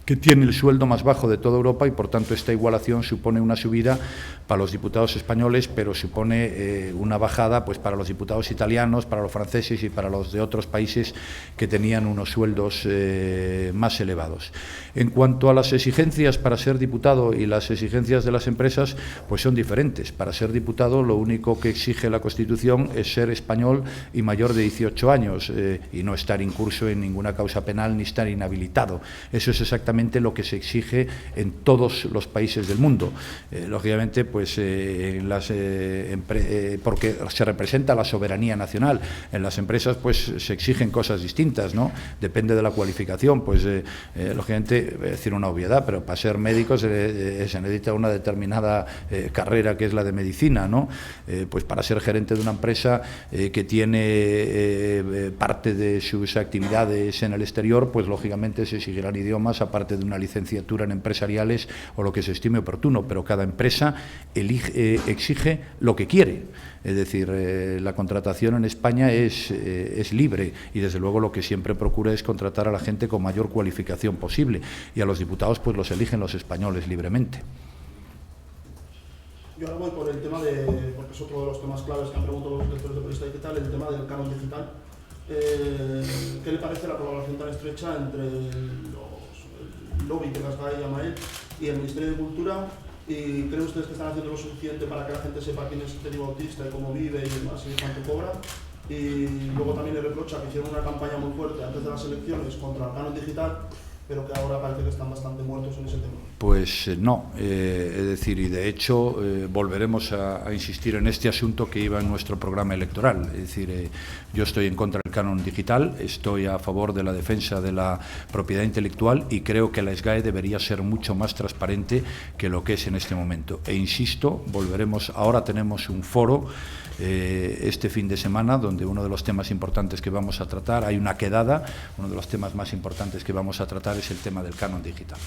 que tiene el sueldo más bajo de toda Europa y, por tanto, esta igualación supone una subida para los diputados españoles, pero supone una bajada pues para los diputados italianos, para los franceses y para los de otros países que tenían unos sueldos más elevados. En cuanto a las exigencias para ser diputado y las exigencias de las empresas, pues son diferentes. Para ser diputado, lo único que exige la Constitución es ser español y mayor de 18 años y no estar incurso en ninguna causa penal ni estar inhabilitado. Eso es exactamente lo que se exige en todos los países del mundo. Lógicamente, pues porque se representa la soberanía nacional. En las empresas, pues se exigen cosas distintas, ¿no? Depende de la cualificación. Pues lógicamente, voy a decir una obviedad, pero para ser médico se necesita una determinada carrera, que es la de medicina, ¿no? Pues para ser gerente de una empresa que tiene parte de sus actividades en el exterior, pues lógicamente se exigirán idiomas, aparte de una licenciatura en empresariales o lo que se estime oportuno, pero cada empresa exige lo que quiere. Es decir, la contratación en España es libre y, desde luego, lo que siempre procura es contratar a la gente con mayor cualificación posible, y a los diputados pues los eligen los españoles libremente. Yo ahora voy por el tema de, porque es otro de los temas claves que han preguntado los lectores de Periodista Digital, el tema del canon digital. ¿Qué le parece la colaboración tan estrecha entre el lobby que Gasgay llama él y el Ministerio de Cultura? ¿Y creen ustedes que están haciendo lo suficiente para que la gente sepa quién es Teni Bautista y cómo vive y demás y cuánto cobra? Y luego también le reprocha que hicieron una campaña muy fuerte antes de las elecciones contra el canon digital, pero que ahora parece que están bastante muertos en ese tema. Pues no, es decir, y de hecho volveremos a insistir en este asunto que iba en nuestro programa electoral. Es decir, yo estoy en contra del canon digital, estoy a favor de la defensa de la propiedad intelectual y creo que la SGAE debería ser mucho más transparente que lo que es en este momento. E insisto, volveremos, ahora tenemos un foro este fin de semana, donde uno de los temas importantes que vamos a tratar, hay una quedada, uno de los temas más importantes que vamos a tratar es el tema del canon digital.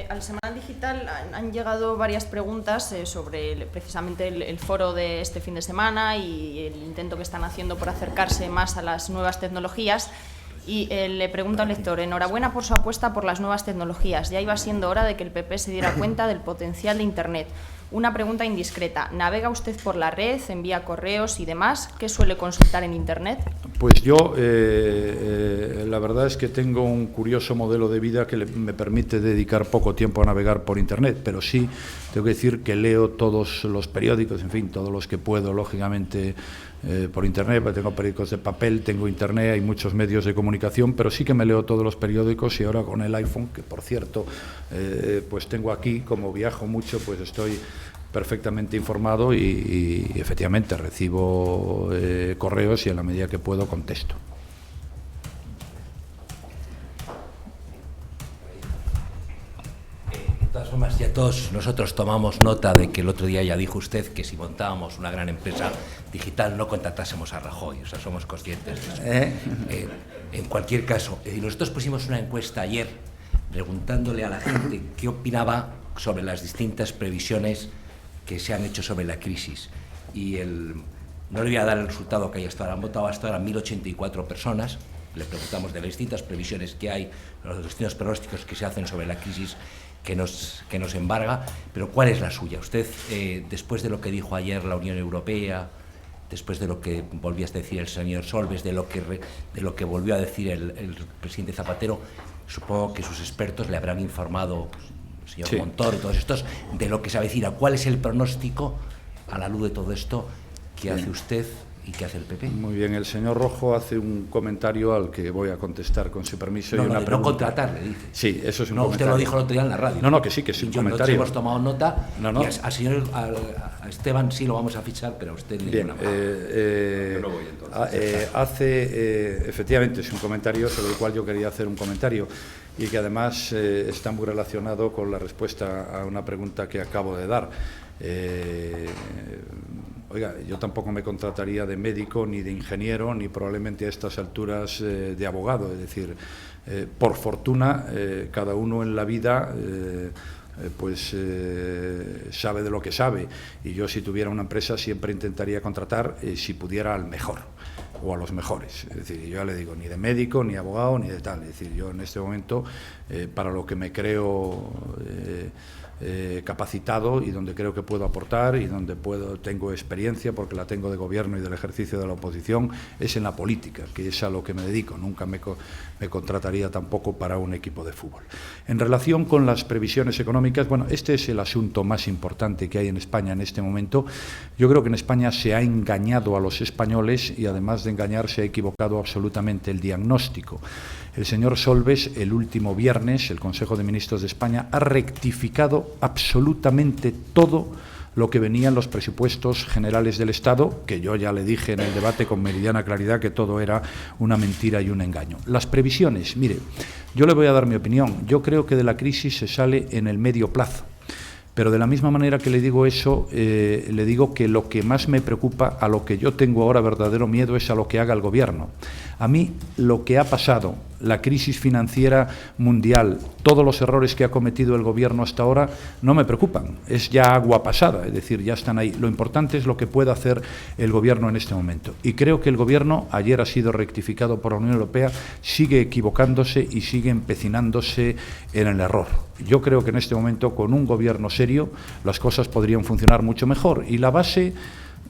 Al Semanal Digital han llegado varias preguntas sobre precisamente el foro de este fin de semana y el intento que están haciendo por acercarse más a las nuevas tecnologías. Y le pregunta al lector: enhorabuena por su apuesta por las nuevas tecnologías. Ya iba siendo hora de que el PP se diera cuenta del potencial de Internet. Una pregunta indiscreta: ¿navega usted por la red, envía correos y demás? ¿Qué suele consultar en Internet? Pues yo, la verdad es que tengo un curioso modelo de vida que me permite dedicar poco tiempo a navegar por Internet, pero sí tengo que decir que leo todos los periódicos, en fin, todos los que puedo, lógicamente, por Internet. Tengo periódicos de papel, tengo Internet, hay muchos medios de comunicación, pero sí que me leo todos los periódicos, y ahora con el iPhone, que por cierto, pues tengo aquí, como viajo mucho, pues estoy perfectamente informado y efectivamente recibo correos y en la medida que puedo contesto. De todas formas, ya todos nosotros tomamos nota de que el otro día ya dijo usted que si montábamos una gran empresa digital no contratásemos a Rajoy, o sea, somos conscientes de eso. En cualquier caso, nosotros pusimos una encuesta ayer preguntándole a la gente qué opinaba sobre las distintas previsiones que se han hecho sobre la crisis, y no le voy a dar el resultado que hay hasta ahora. Han votado hasta ahora 1.084 personas. Le preguntamos de las distintas previsiones que hay, los distintos pronósticos que se hacen sobre la crisis que nos embarga, pero ¿cuál es la suya? Usted, después de lo que dijo ayer la Unión Europea, después de lo que volvió a decir el señor Solbes, de lo que volvió a decir el presidente Zapatero, supongo que sus expertos le habrán informado, señor Sí. Montoro y todos estos, de lo que se avecina. ¿Cuál es el pronóstico, a la luz de todo esto, que hace usted y que hace el PP? Muy bien, el señor Rojo hace un comentario al que voy a contestar con su permiso. No, y una no pregunta. contratarle, dice. Sí, eso es un No, comentario. usted lo dijo el otro día en la radio. No, que sí, que es un comentario. Nosotros hemos tomado nota, No, no. y al señor a Esteban sí lo vamos a fichar, pero a usted Bien, ninguna. Yo no voy, entonces. efectivamente, es un comentario sobre el cual yo quería hacer un comentario y que además está muy relacionado con la respuesta a una pregunta que acabo de dar. Oiga, yo tampoco me contrataría de médico, ni de ingeniero, ni probablemente a estas alturas de abogado. Es decir, por fortuna, cada uno en la vida sabe de lo que sabe, y yo, si tuviera una empresa, siempre intentaría contratar, si pudiera, al mejor. o a los mejores. Es decir, yo ya le digo, ni de médico, ni abogado, ni de tal. Es decir, yo en este momento, para lo que me creo capacitado y donde creo que puedo aportar y donde tengo experiencia, porque la tengo de gobierno y del ejercicio de la oposición, es en la política, que es a lo que me dedico. Nunca me contrataría tampoco para un equipo de fútbol. En relación con las previsiones económicas, bueno, este es el asunto más importante que hay en España en este momento. Yo creo que en España se ha engañado a los españoles y, además de engañar, se ha equivocado absolutamente el diagnóstico. El señor Solbes, el último viernes, el Consejo de Ministros de España ha rectificado absolutamente todo lo que venía en los presupuestos generales del Estado, que yo ya le dije en el debate con meridiana claridad que todo era una mentira y un engaño. Las previsiones, mire, yo le voy a dar mi opinión. Yo creo que de la crisis se sale en el medio plazo. Pero de la misma manera que le digo eso, le digo que lo que más me preocupa, a lo que yo tengo ahora verdadero miedo, es a lo que haga el Gobierno. A mí lo que ha pasado, la crisis financiera mundial, todos los errores que ha cometido el Gobierno hasta ahora, no me preocupan. Es ya agua pasada, es decir, ya están ahí. Lo importante es lo que pueda hacer el Gobierno en este momento. Y creo que el Gobierno, ayer ha sido rectificado por la Unión Europea, sigue equivocándose y sigue empecinándose en el error. Yo creo que en este momento, con un Gobierno serio, las cosas podrían funcionar mucho mejor. Y la base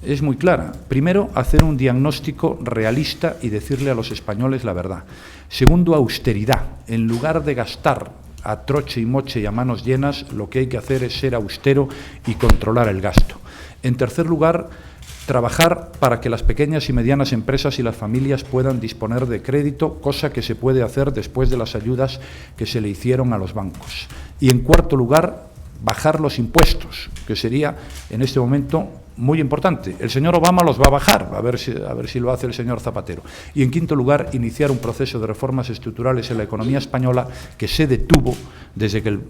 es muy clara. Primero, hacer un diagnóstico realista y decirle a los españoles la verdad. Segundo, austeridad. En lugar de gastar a troche y moche y a manos llenas, lo que hay que hacer es ser austero y controlar el gasto. En tercer lugar, trabajar para que las pequeñas y medianas empresas y las familias puedan disponer de crédito, cosa que se puede hacer después de las ayudas que se le hicieron a los bancos. Y en cuarto lugar, bajar los impuestos, que sería en este momento muy importante. El señor Obama los va a bajar, a ver si lo hace el señor Zapatero. Y en quinto lugar, iniciar un proceso de reformas estructurales en la economía española que se detuvo desde que el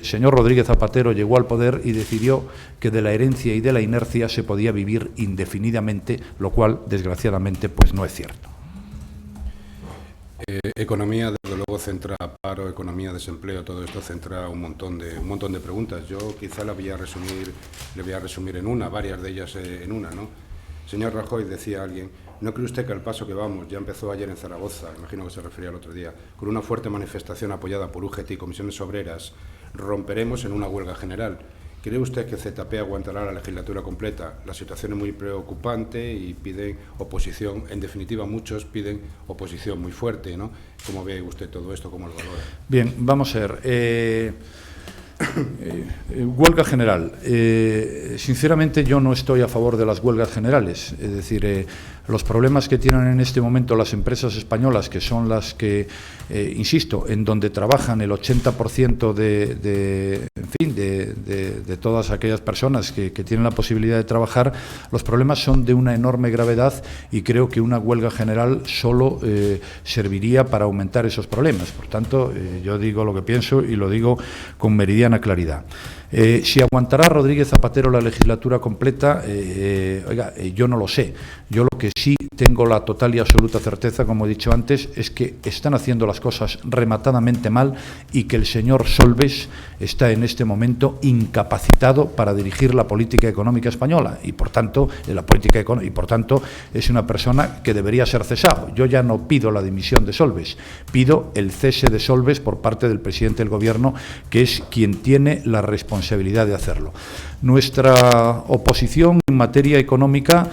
señor Rodríguez Zapatero llegó al poder y decidió que de la herencia y de la inercia se podía vivir indefinidamente, lo cual, desgraciadamente, pues no es cierto. Economía, desde luego, centra paro, economía, desempleo, todo esto centra un montón de preguntas. Yo quizá le voy a resumir en una, varias de ellas en una, ¿no? Señor Rajoy, decía alguien, ¿no cree usted que al paso que vamos, ya empezó ayer en Zaragoza, imagino que se refería al otro día, con una fuerte manifestación apoyada por UGT y comisiones obreras, romperemos en una huelga general? ¿Cree usted que ZP aguantará la legislatura completa? La situación es muy preocupante y piden oposición. En definitiva, muchos piden oposición muy fuerte, ¿no? ¿Cómo ve usted todo esto? ¿Cómo lo valora? Bien, vamos a ver. Huelga general. Sinceramente, yo no estoy a favor de las huelgas generales. Es decir, los problemas que tienen en este momento las empresas españolas, que son las que, insisto, en donde trabajan el 80% de todas aquellas personas que tienen la posibilidad de trabajar, los problemas son de una enorme gravedad y creo que una huelga general solo serviría para aumentar esos problemas. Por tanto, yo digo lo que pienso y lo digo con meridiana claridad. Si aguantará Rodríguez Zapatero la legislatura completa, yo no lo sé. Yo lo que sí tengo la total y absoluta certeza, como he dicho antes, es que están haciendo las cosas rematadamente mal y que el señor Solbes está en este momento incapacitado para dirigir la política económica española y por tanto es una persona que debería ser cesado. Yo ya no pido la dimisión de Solbes, pido el cese de Solbes por parte del presidente del Gobierno, que es quien tiene la responsabilidad de hacerlo. Nuestra oposición en materia económica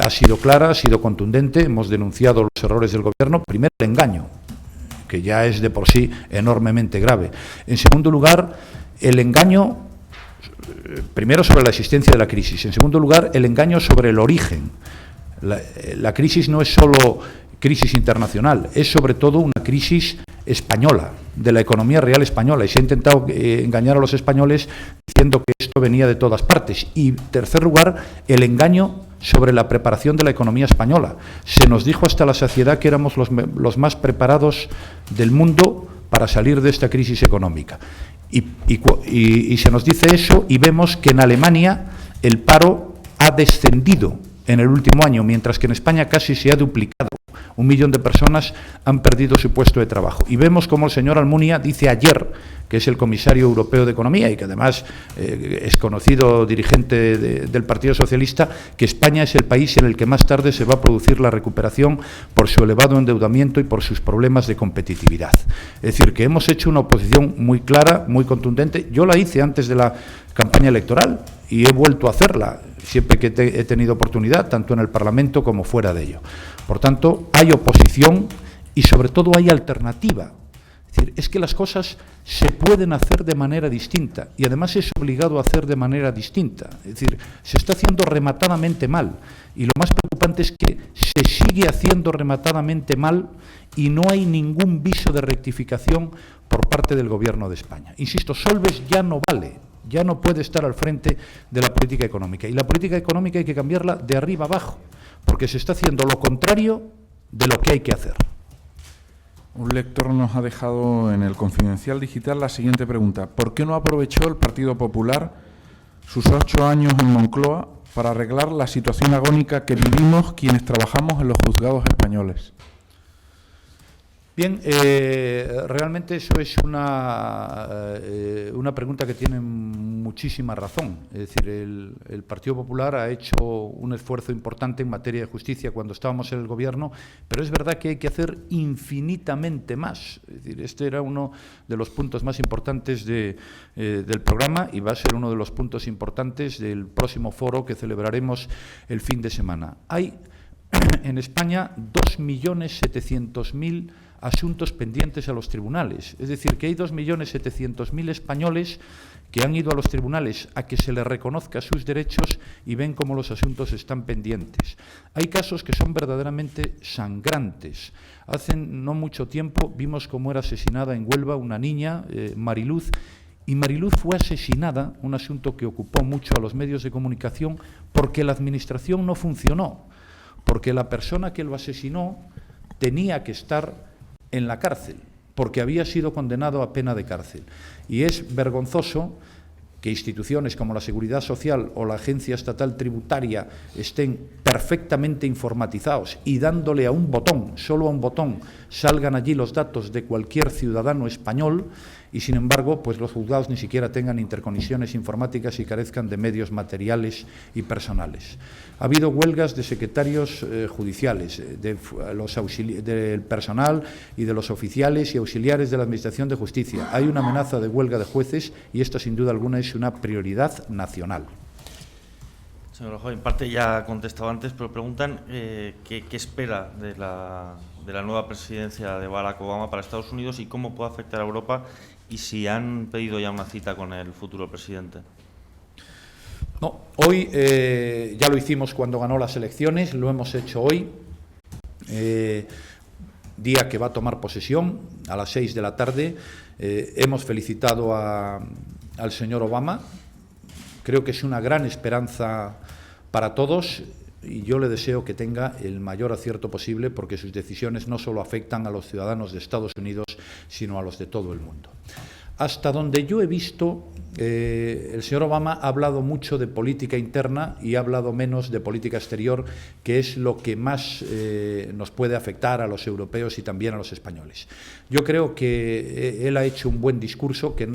ha sido clara, ha sido contundente. Hemos denunciado los errores del Gobierno. Primero, el engaño, que ya es de por sí enormemente grave. En segundo lugar, el engaño, primero sobre la existencia de la crisis. En segundo lugar, el engaño sobre el origen. La crisis no es solo crisis internacional, es sobre todo una crisis española, de la economía real española, y se ha intentado engañar a los españoles diciendo que esto venía de todas partes. Y, en tercer lugar, el engaño sobre la preparación de la economía española. Se nos dijo hasta la saciedad que éramos los más preparados del mundo para salir de esta crisis económica. Y se nos dice eso y vemos que en Alemania el paro ha descendido en el último año, mientras que en España casi se ha duplicado. 1 millón de personas han perdido su puesto de trabajo. Y vemos como el señor Almunia dice ayer, que es el comisario europeo de Economía y que además es conocido dirigente del Partido Socialista, que España es el país en el que más tarde se va a producir la recuperación por su elevado endeudamiento y por sus problemas de competitividad. Es decir, que hemos hecho una oposición muy clara, muy contundente. Yo la hice antes de la campaña electoral y he vuelto a hacerla siempre que he tenido oportunidad, tanto en el Parlamento como fuera de ello. Por tanto, hay oposición y sobre todo hay alternativa. Es decir, es que las cosas se pueden hacer de manera distinta y además es obligado a hacer de manera distinta. Es decir, se está haciendo rematadamente mal y lo más preocupante es que se sigue haciendo rematadamente mal y no hay ningún viso de rectificación por parte del Gobierno de España. Insisto, Solbes ya no vale, ya no puede estar al frente de la política económica y la política económica hay que cambiarla de arriba abajo porque se está haciendo lo contrario de lo que hay que hacer. Un lector nos ha dejado en el Confidencial Digital la siguiente pregunta. ¿Por qué no aprovechó el Partido Popular sus 8 años en Moncloa para arreglar la situación agónica que vivimos quienes trabajamos en los juzgados españoles? Bien, realmente eso es una pregunta que tiene muchísima razón. Es decir, el Partido Popular ha hecho un esfuerzo importante en materia de justicia cuando estábamos en el Gobierno, pero es verdad que hay que hacer infinitamente más. Es decir, este era uno de los puntos más importantes del programa y va a ser uno de los puntos importantes del próximo foro que celebraremos el fin de semana. Hay en España 2.700.000 asuntos pendientes a los tribunales. Es decir, que hay 2.700.000 españoles que han ido a los tribunales a que se les reconozca sus derechos y ven cómo los asuntos están pendientes. Hay casos que son verdaderamente sangrantes. Hace no mucho tiempo vimos cómo era asesinada en Huelva una niña, Mariluz, y Mariluz fue asesinada, un asunto que ocupó mucho a los medios de comunicación, porque la administración no funcionó, porque la persona que lo asesinó tenía que estar en la cárcel, porque había sido condenado a pena de cárcel. Y es vergonzoso que instituciones como la Seguridad Social o la Agencia Estatal Tributaria estén perfectamente informatizados y dándole a un botón, solo a un botón, salgan allí los datos de cualquier ciudadano español y, sin embargo, pues los juzgados ni siquiera tengan interconexiones informáticas y carezcan de medios materiales y personales. Ha habido huelgas de secretarios judiciales, del personal y de los oficiales y auxiliares de la Administración de Justicia. Hay una amenaza de huelga de jueces y esta, sin duda alguna, es una prioridad nacional. Señor Rajoy, en parte ya ha contestado antes, pero preguntan qué espera de la nueva presidencia de Barack Obama para Estados Unidos y cómo puede afectar a Europa y si han pedido ya una cita con el futuro presidente. No, hoy ya lo hicimos cuando ganó las elecciones, lo hemos hecho hoy, día que va a tomar posesión a las 6 de la tarde. Hemos felicitado al señor Obama. Creo que es una gran esperanza para todos y yo le deseo que tenga el mayor acierto posible porque sus decisiones no solo afectan a los ciudadanos de Estados Unidos, sino a los de todo el mundo. Hasta donde yo he visto, el señor Obama ha hablado mucho de política interna y ha hablado menos de política exterior, que es lo que más nos puede afectar a los europeos y también a los españoles. Yo creo que él ha hecho un buen discurso, que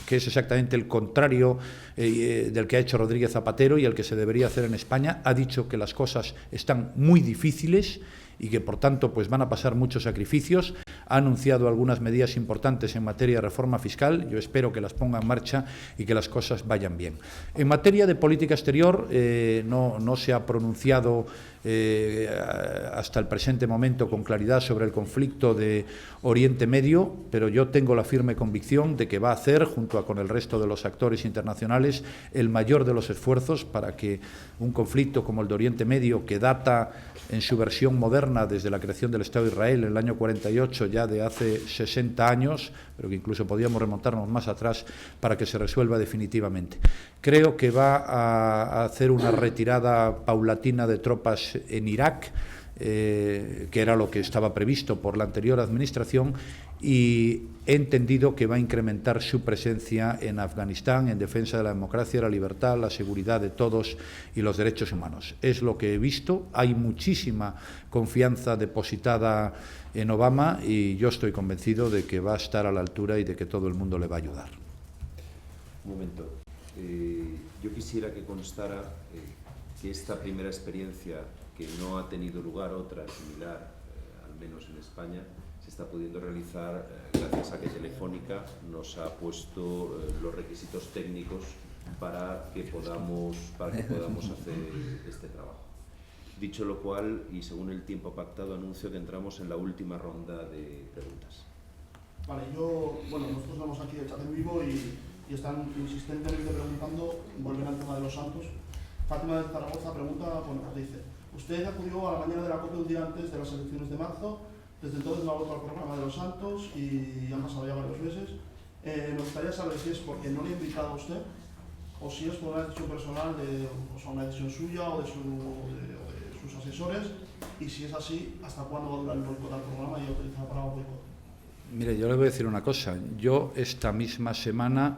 es exactamente el contrario del que ha hecho Rodríguez Zapatero y el que se debería hacer en España. Ha dicho que las cosas están muy difíciles y que, por tanto, pues van a pasar muchos sacrificios. Ha anunciado algunas medidas importantes en materia de reforma fiscal. Yo espero que las ponga en marcha y que las cosas vayan bien. En materia de política exterior, no se ha pronunciado hasta el presente momento con claridad sobre el conflicto de Oriente Medio, pero yo tengo la firme convicción de que va a hacer, junto con el resto de los actores internacionales, el mayor de los esfuerzos para que un conflicto como el de Oriente Medio, que data en su versión moderna desde la creación del Estado de Israel en el año 48, ya de hace 60 años, pero que incluso podríamos remontarnos más atrás, para que se resuelva definitivamente. Creo que va a hacer una retirada paulatina de tropas en Irak, que era lo que estaba previsto por la anterior administración, y he entendido que va a incrementar su presencia en Afganistán en defensa de la democracia, la libertad, la seguridad de todos y los derechos humanos. Es lo que he visto. Hay muchísima confianza depositada en Obama y yo estoy convencido de que va a estar a la altura y de que todo el mundo le va a ayudar. Un momento. Yo quisiera que constara que esta primera experiencia, que no ha tenido lugar otra similar, al menos en España, se está pudiendo realizar gracias a que Telefónica nos ha puesto los requisitos técnicos para que podamos hacer este trabajo. Dicho lo cual, y según el tiempo pactado, anuncio que entramos en la última ronda de preguntas. Vale, nosotros estamos aquí de chat en vivo y están insistentemente preguntando, volver al tema de los santos. Fátima de Zaragoza pregunta, dice, usted acudió a la mañana de la COPE un día antes de las elecciones de marzo, desde entonces no ha vuelto al programa de los santos y han pasado ya varios meses. Me gustaría saber si es porque no le he invitado a usted o si es por una decisión personal, una decisión suya o de sus asesores, y si es así, ¿hasta cuándo va a durar el boicot al programa y utilizar la palabra boicot? Mire, yo le voy a decir una cosa. Yo esta misma semana,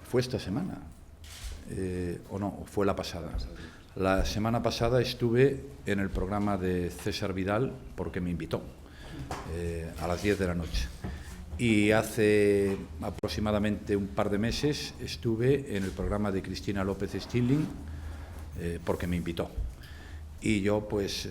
¿fue esta semana? ¿O no? ¿Fue la pasada? La semana pasada estuve en el programa de César Vidal porque me invitó a las 10 de la noche. Y hace aproximadamente un par de meses estuve en el programa de Cristina López Stirling porque me invitó. Y yo, pues,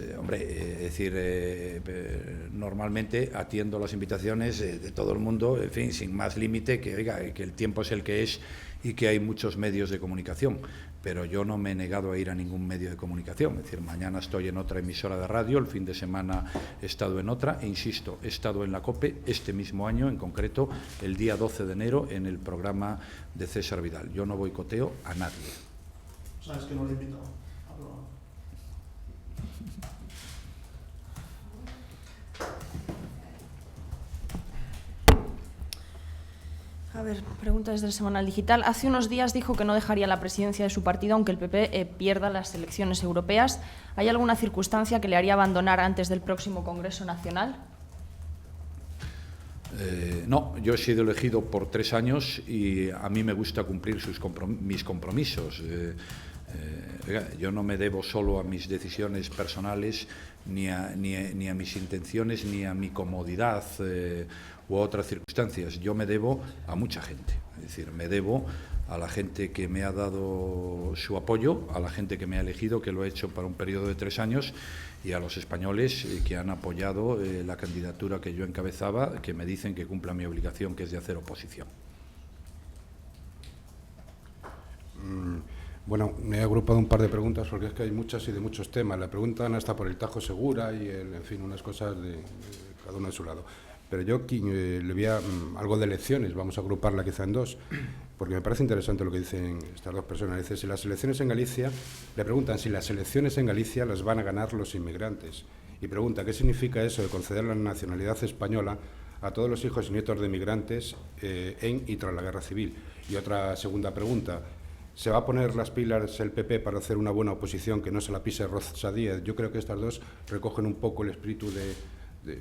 normalmente atiendo las invitaciones de todo el mundo, en fin, sin más límite, que el tiempo es el que es y que hay muchos medios de comunicación. Pero yo no me he negado a ir a ningún medio de comunicación. Es decir, mañana estoy en otra emisora de radio, el fin de semana he estado en otra, e insisto, he estado en la COPE este mismo año, en concreto el día 12 de enero, en el programa de César Vidal. Yo no boicoteo a nadie. ¿Sabes que no le he invitado al programa? A ver, pregunta desde el Semanal Digital. Hace unos días dijo que no dejaría la presidencia de su partido aunque el PP pierda las elecciones europeas. ¿Hay alguna circunstancia que le haría abandonar antes del próximo Congreso Nacional? No, yo he sido elegido por 3 años y a mí me gusta cumplir mis compromisos. Yo no me debo solo a mis decisiones personales, ni a mis intenciones, ni a mi comodidad u otras circunstancias. Yo me debo a mucha gente, es decir, me debo a la gente que me ha dado su apoyo, a la gente que me ha elegido, que lo ha hecho para un periodo de 3 años, y a los españoles que han apoyado la candidatura que yo encabezaba, que me dicen que cumpla mi obligación, que es de hacer oposición. Bueno, me he agrupado un par de preguntas porque es que hay muchas y de muchos temas. La preguntan hasta por el Tajo Segura y, en fin, unas cosas de cada uno de su lado. Pero yo le voy a algo de elecciones, vamos a agruparla quizá en 2, porque me parece interesante lo que dicen estas 2 personas. Dice, si las elecciones en Galicia, le preguntan si las elecciones en Galicia las van a ganar los inmigrantes. Y pregunta, ¿qué significa eso de conceder la nacionalidad española a todos los hijos y nietos de inmigrantes en y tras la guerra civil? Y otra segunda pregunta, ¿se va a poner las pilas el PP para hacer una buena oposición que no se la pise Rosa Díez? Yo creo que estas 2 recogen un poco el espíritu de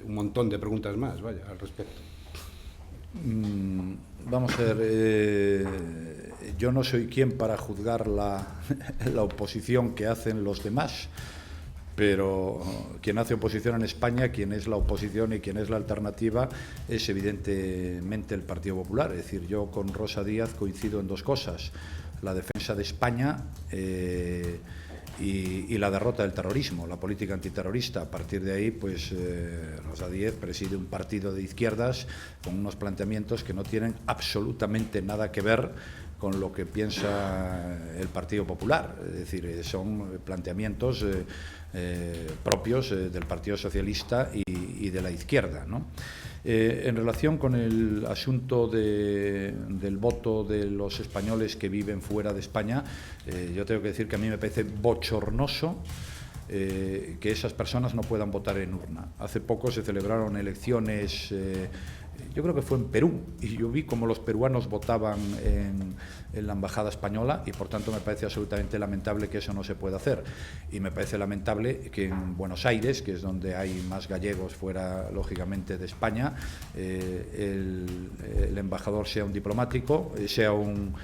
un montón de preguntas más, vaya, al respecto. Vamos a ver, yo no soy quien para juzgar la oposición que hacen los demás, pero quien hace oposición en España, quien es la oposición y quien es la alternativa, es evidentemente el Partido Popular. Es decir, yo con Rosa Díez coincido en 2 cosas: la defensa de España y la derrota del terrorismo, la política antiterrorista. A partir de ahí, pues Rosa Díez preside un partido de izquierdas con unos planteamientos que no tienen absolutamente nada que ver con lo que piensa el Partido Popular. Es decir, son planteamientos propios del Partido Socialista y de la izquierda, ¿no? En relación con el asunto del voto de los españoles que viven fuera de España, yo tengo que decir que a mí me parece bochornoso que esas personas no puedan votar en urna. Hace poco se celebraron elecciones, yo creo que fue en Perú, y yo vi cómo los peruanos votaban en la embajada española, y por tanto me parece absolutamente lamentable que eso no se pueda hacer. Y me parece lamentable que en Buenos Aires, que es donde hay más gallegos fuera, lógicamente, de España, el embajador sea un diplomático, sea un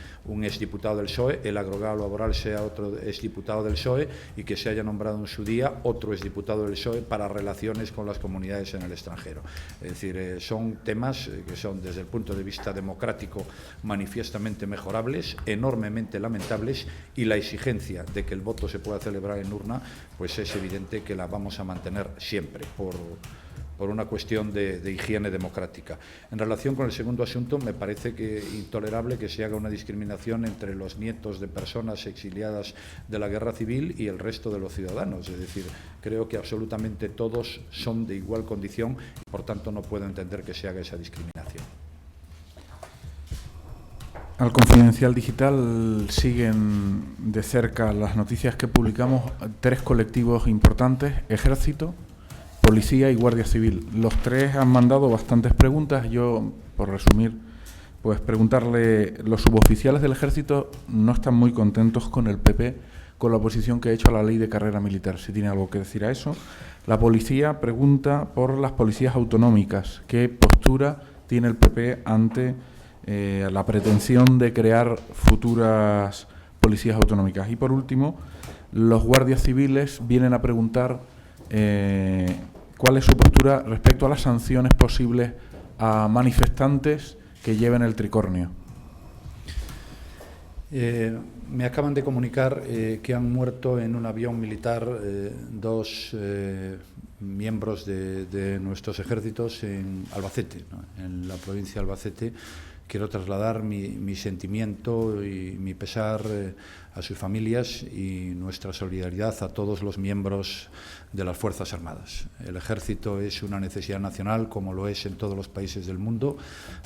exdiputado del PSOE, el agregado laboral sea otro exdiputado del PSOE, y que se haya nombrado en su día otro exdiputado del PSOE para relaciones con las comunidades en el extranjero. Es decir, son temas que son, desde el punto de vista democrático, manifiestamente mejorables, enormemente lamentables, y la exigencia de que el voto se pueda celebrar en urna, pues es evidente que la vamos a mantener siempre, por una cuestión de higiene democrática. En relación con el segundo asunto, me parece que intolerable que se haga una discriminación entre los nietos de personas exiliadas de la guerra civil y el resto de los ciudadanos. Es decir, creo que absolutamente todos son de igual condición y, por tanto, no puedo entender que se haga esa discriminación. Al Confidencial Digital siguen de cerca las noticias que publicamos 3 colectivos importantes: Ejército, Policía y Guardia Civil. Los 3 han mandado bastantes preguntas. Yo, por resumir, pues preguntarle, los suboficiales del Ejército no están muy contentos con el PP, con la oposición que ha hecho a la ley de carrera militar. Si tiene algo que decir a eso. La Policía pregunta por las policías autonómicas. ¿Qué postura tiene el PP ante la pretensión de crear futuras policías autonómicas? Y por último, los guardias civiles vienen a preguntar cuál es su postura respecto a las sanciones posibles a manifestantes que lleven el tricornio. Me acaban de comunicar que han muerto en un avión militar 2 miembros de nuestros ejércitos en Albacete, ¿no? En la provincia de Albacete. Quiero trasladar mi sentimiento y mi pesar a sus familias y nuestra solidaridad a todos los miembros de las Fuerzas Armadas. El Ejército es una necesidad nacional, como lo es en todos los países del mundo.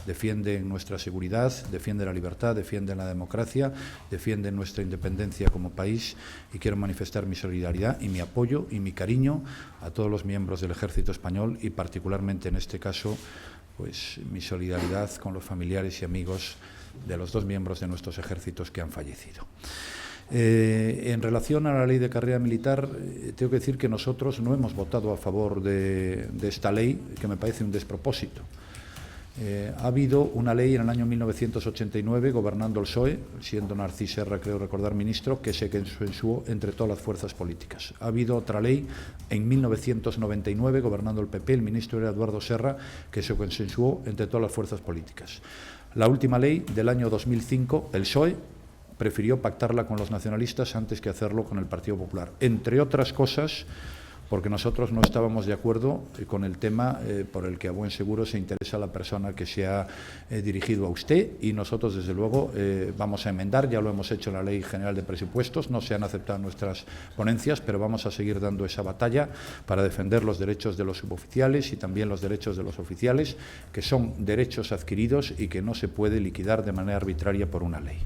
Defiende nuestra seguridad, defiende la libertad, defiende la democracia, defiende nuestra independencia como país, y quiero manifestar mi solidaridad y mi apoyo y mi cariño a todos los miembros del Ejército español, y particularmente en este caso, pues mi solidaridad con los familiares y amigos de los 2 miembros de nuestros ejércitos que han fallecido. En relación a la ley de carrera militar, tengo que decir que nosotros no hemos votado a favor de esta ley, que me parece un despropósito. Ha habido una ley en el año 1989, gobernando el PSOE, siendo Narcís Serra, creo recordar, ministro, que se consensuó entre todas las fuerzas políticas. Ha habido otra ley en 1999, gobernando el PP, el ministro era Eduardo Serra, que se consensuó entre todas las fuerzas políticas. La última ley del año 2005, el PSOE prefirió pactarla con los nacionalistas antes que hacerlo con el Partido Popular, entre otras cosas porque nosotros no estábamos de acuerdo con el tema por el que a buen seguro se interesa la persona que se ha dirigido a usted, y nosotros desde luego vamos a enmendar, ya lo hemos hecho en la Ley General de Presupuestos, no se han aceptado nuestras ponencias, pero vamos a seguir dando esa batalla para defender los derechos de los suboficiales y también los derechos de los oficiales, que son derechos adquiridos y que no se puede liquidar de manera arbitraria por una ley.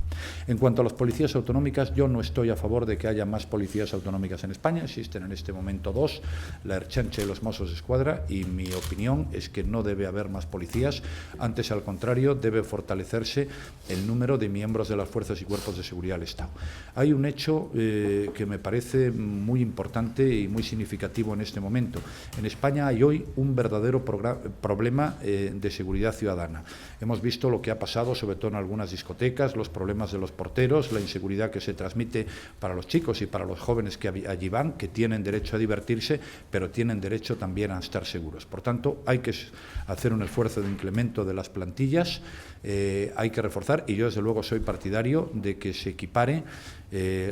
En cuanto a las policías autonómicas, yo no estoy a favor de que haya más policías autonómicas en España. Existen en este momento 2, la Ertzaintza y los Mossos d'Esquadra, y mi opinión es que no debe haber más policías. Antes, al contrario, debe fortalecerse el número de miembros de las fuerzas y cuerpos de seguridad del Estado. Hay un hecho que me parece muy importante y muy significativo en este momento. En España hay hoy un verdadero problema de seguridad ciudadana. Hemos visto lo que ha pasado, sobre todo en algunas discotecas, los problemas de los porteros, la inseguridad que se transmite para los chicos y para los jóvenes que allí van, que tienen derecho a divertirse, pero tienen derecho también a estar seguros. Por tanto, hay que hacer un esfuerzo de incremento de las plantillas, hay que reforzar, y yo desde luego soy partidario de que se equipare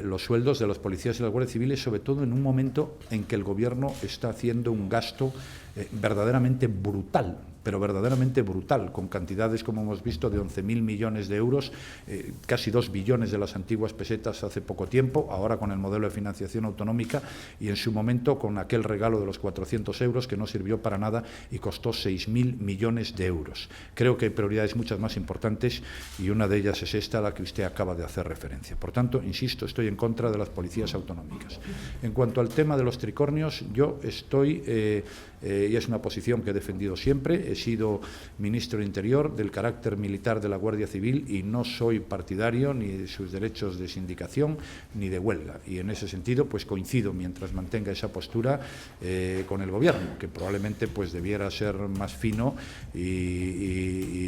los sueldos de los policías y las guardias civiles, sobre todo en un momento en que el Gobierno está haciendo un gasto verdaderamente brutal, pero verdaderamente brutal, con cantidades, como hemos visto, de 11.000 millones de euros, casi 2 billones de las antiguas pesetas hace poco tiempo, ahora con el modelo de financiación autonómica, y en su momento con aquel regalo de los 400 euros que no sirvió para nada y costó 6.000 millones de euros. Creo que hay prioridades muchas más importantes, y una de ellas es esta a la que usted acaba de hacer referencia. Por tanto, insisto, estoy en contra de las policías autonómicas. En cuanto al tema de los tricornios, yo estoy, y es una posición que he defendido siempre, he sido ministro de Interior, del carácter militar de la Guardia Civil, y no soy partidario ni de sus derechos de sindicación ni de huelga. Y en ese sentido pues coincido, mientras mantenga esa postura, con el Gobierno, que probablemente pues debiera ser más fino y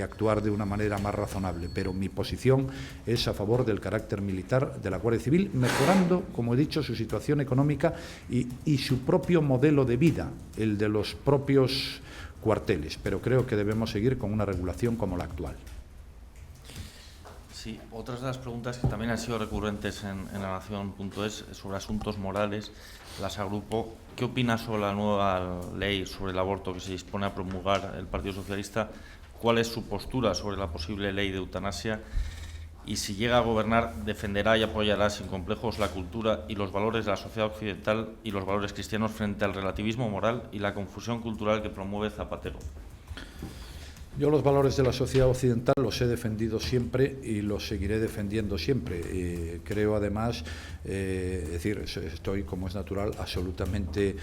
actuar de una manera más razonable. Pero mi posición es a favor del carácter militar de la Guardia Civil, mejorando, como he dicho, su situación económica y su propio modelo de vida, el de los propios cuarteles. Pero creo que debemos seguir con una regulación como la actual. Sí, otras de las preguntas que también han sido recurrentes en La Nación.es sobre asuntos morales, las agrupo. ¿Qué opina sobre la nueva ley sobre el aborto que se dispone a promulgar el Partido Socialista? ¿Cuál es su postura sobre la posible ley de eutanasia? Y si llega a gobernar, defenderá y apoyará sin complejos la cultura y los valores de la sociedad occidental y los valores cristianos frente al relativismo moral y la confusión cultural que promueve Zapatero. Yo los valores de la sociedad occidental los he defendido siempre y los seguiré defendiendo siempre. Creo además, es decir, estoy, como es natural, absolutamente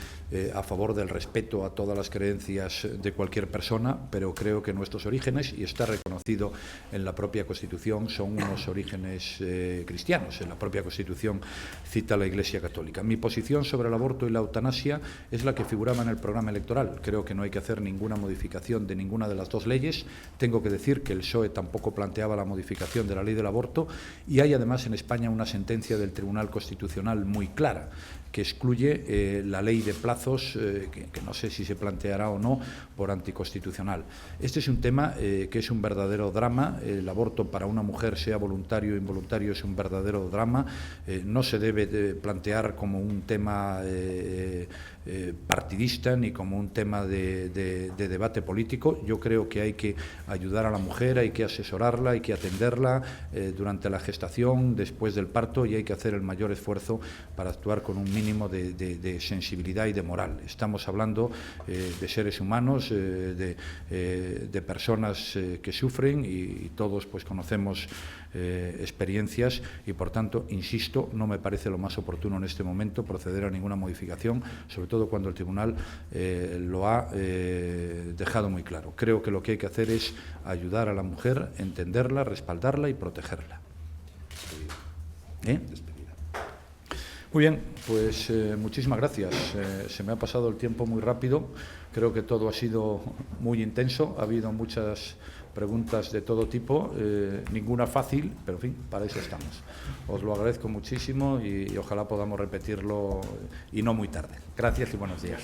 a favor del respeto a todas las creencias de cualquier persona, pero creo que nuestros orígenes, y está reconocido en la propia Constitución, son unos orígenes cristianos. En la propia Constitución cita la Iglesia Católica. Mi posición sobre el aborto y la eutanasia es la que figuraba en el programa electoral. Creo que no hay que hacer ninguna modificación de ninguna de las dos leyes. Tengo que decir que el PSOE tampoco planteaba la modificación de la ley del aborto, y hay además en España una sentencia del Tribunal Constitucional muy clara que excluye la ley de plazos, que no sé si se planteará o no por anticonstitucional. Este es un tema que es un verdadero drama. El aborto para una mujer, sea voluntario o involuntario, es un verdadero drama. No se debe plantear como un tema partidista ni como un tema de debate político. Yo creo que hay que ayudar a la mujer, hay que asesorarla, hay que atenderla durante la gestación, después del parto, y hay que hacer el mayor esfuerzo para actuar con un mínimo de sensibilidad y de moral. Estamos hablando de seres humanos, de personas que sufren, y todos pues conocemos experiencias, y por tanto, insisto, no me parece lo más oportuno en este momento proceder a ninguna modificación, sobre todo cuando el Tribunal lo ha dejado muy claro. Creo que lo que hay que hacer es ayudar a la mujer, entenderla, respaldarla y protegerla. Muy bien, pues muchísimas gracias. Se me ha pasado el tiempo muy rápido. Creo que todo ha sido muy intenso. Ha habido muchas preguntas de todo tipo, ninguna fácil, pero en fin, para eso estamos. Os lo agradezco muchísimo y ojalá podamos repetirlo y no muy tarde. Gracias y buenos días.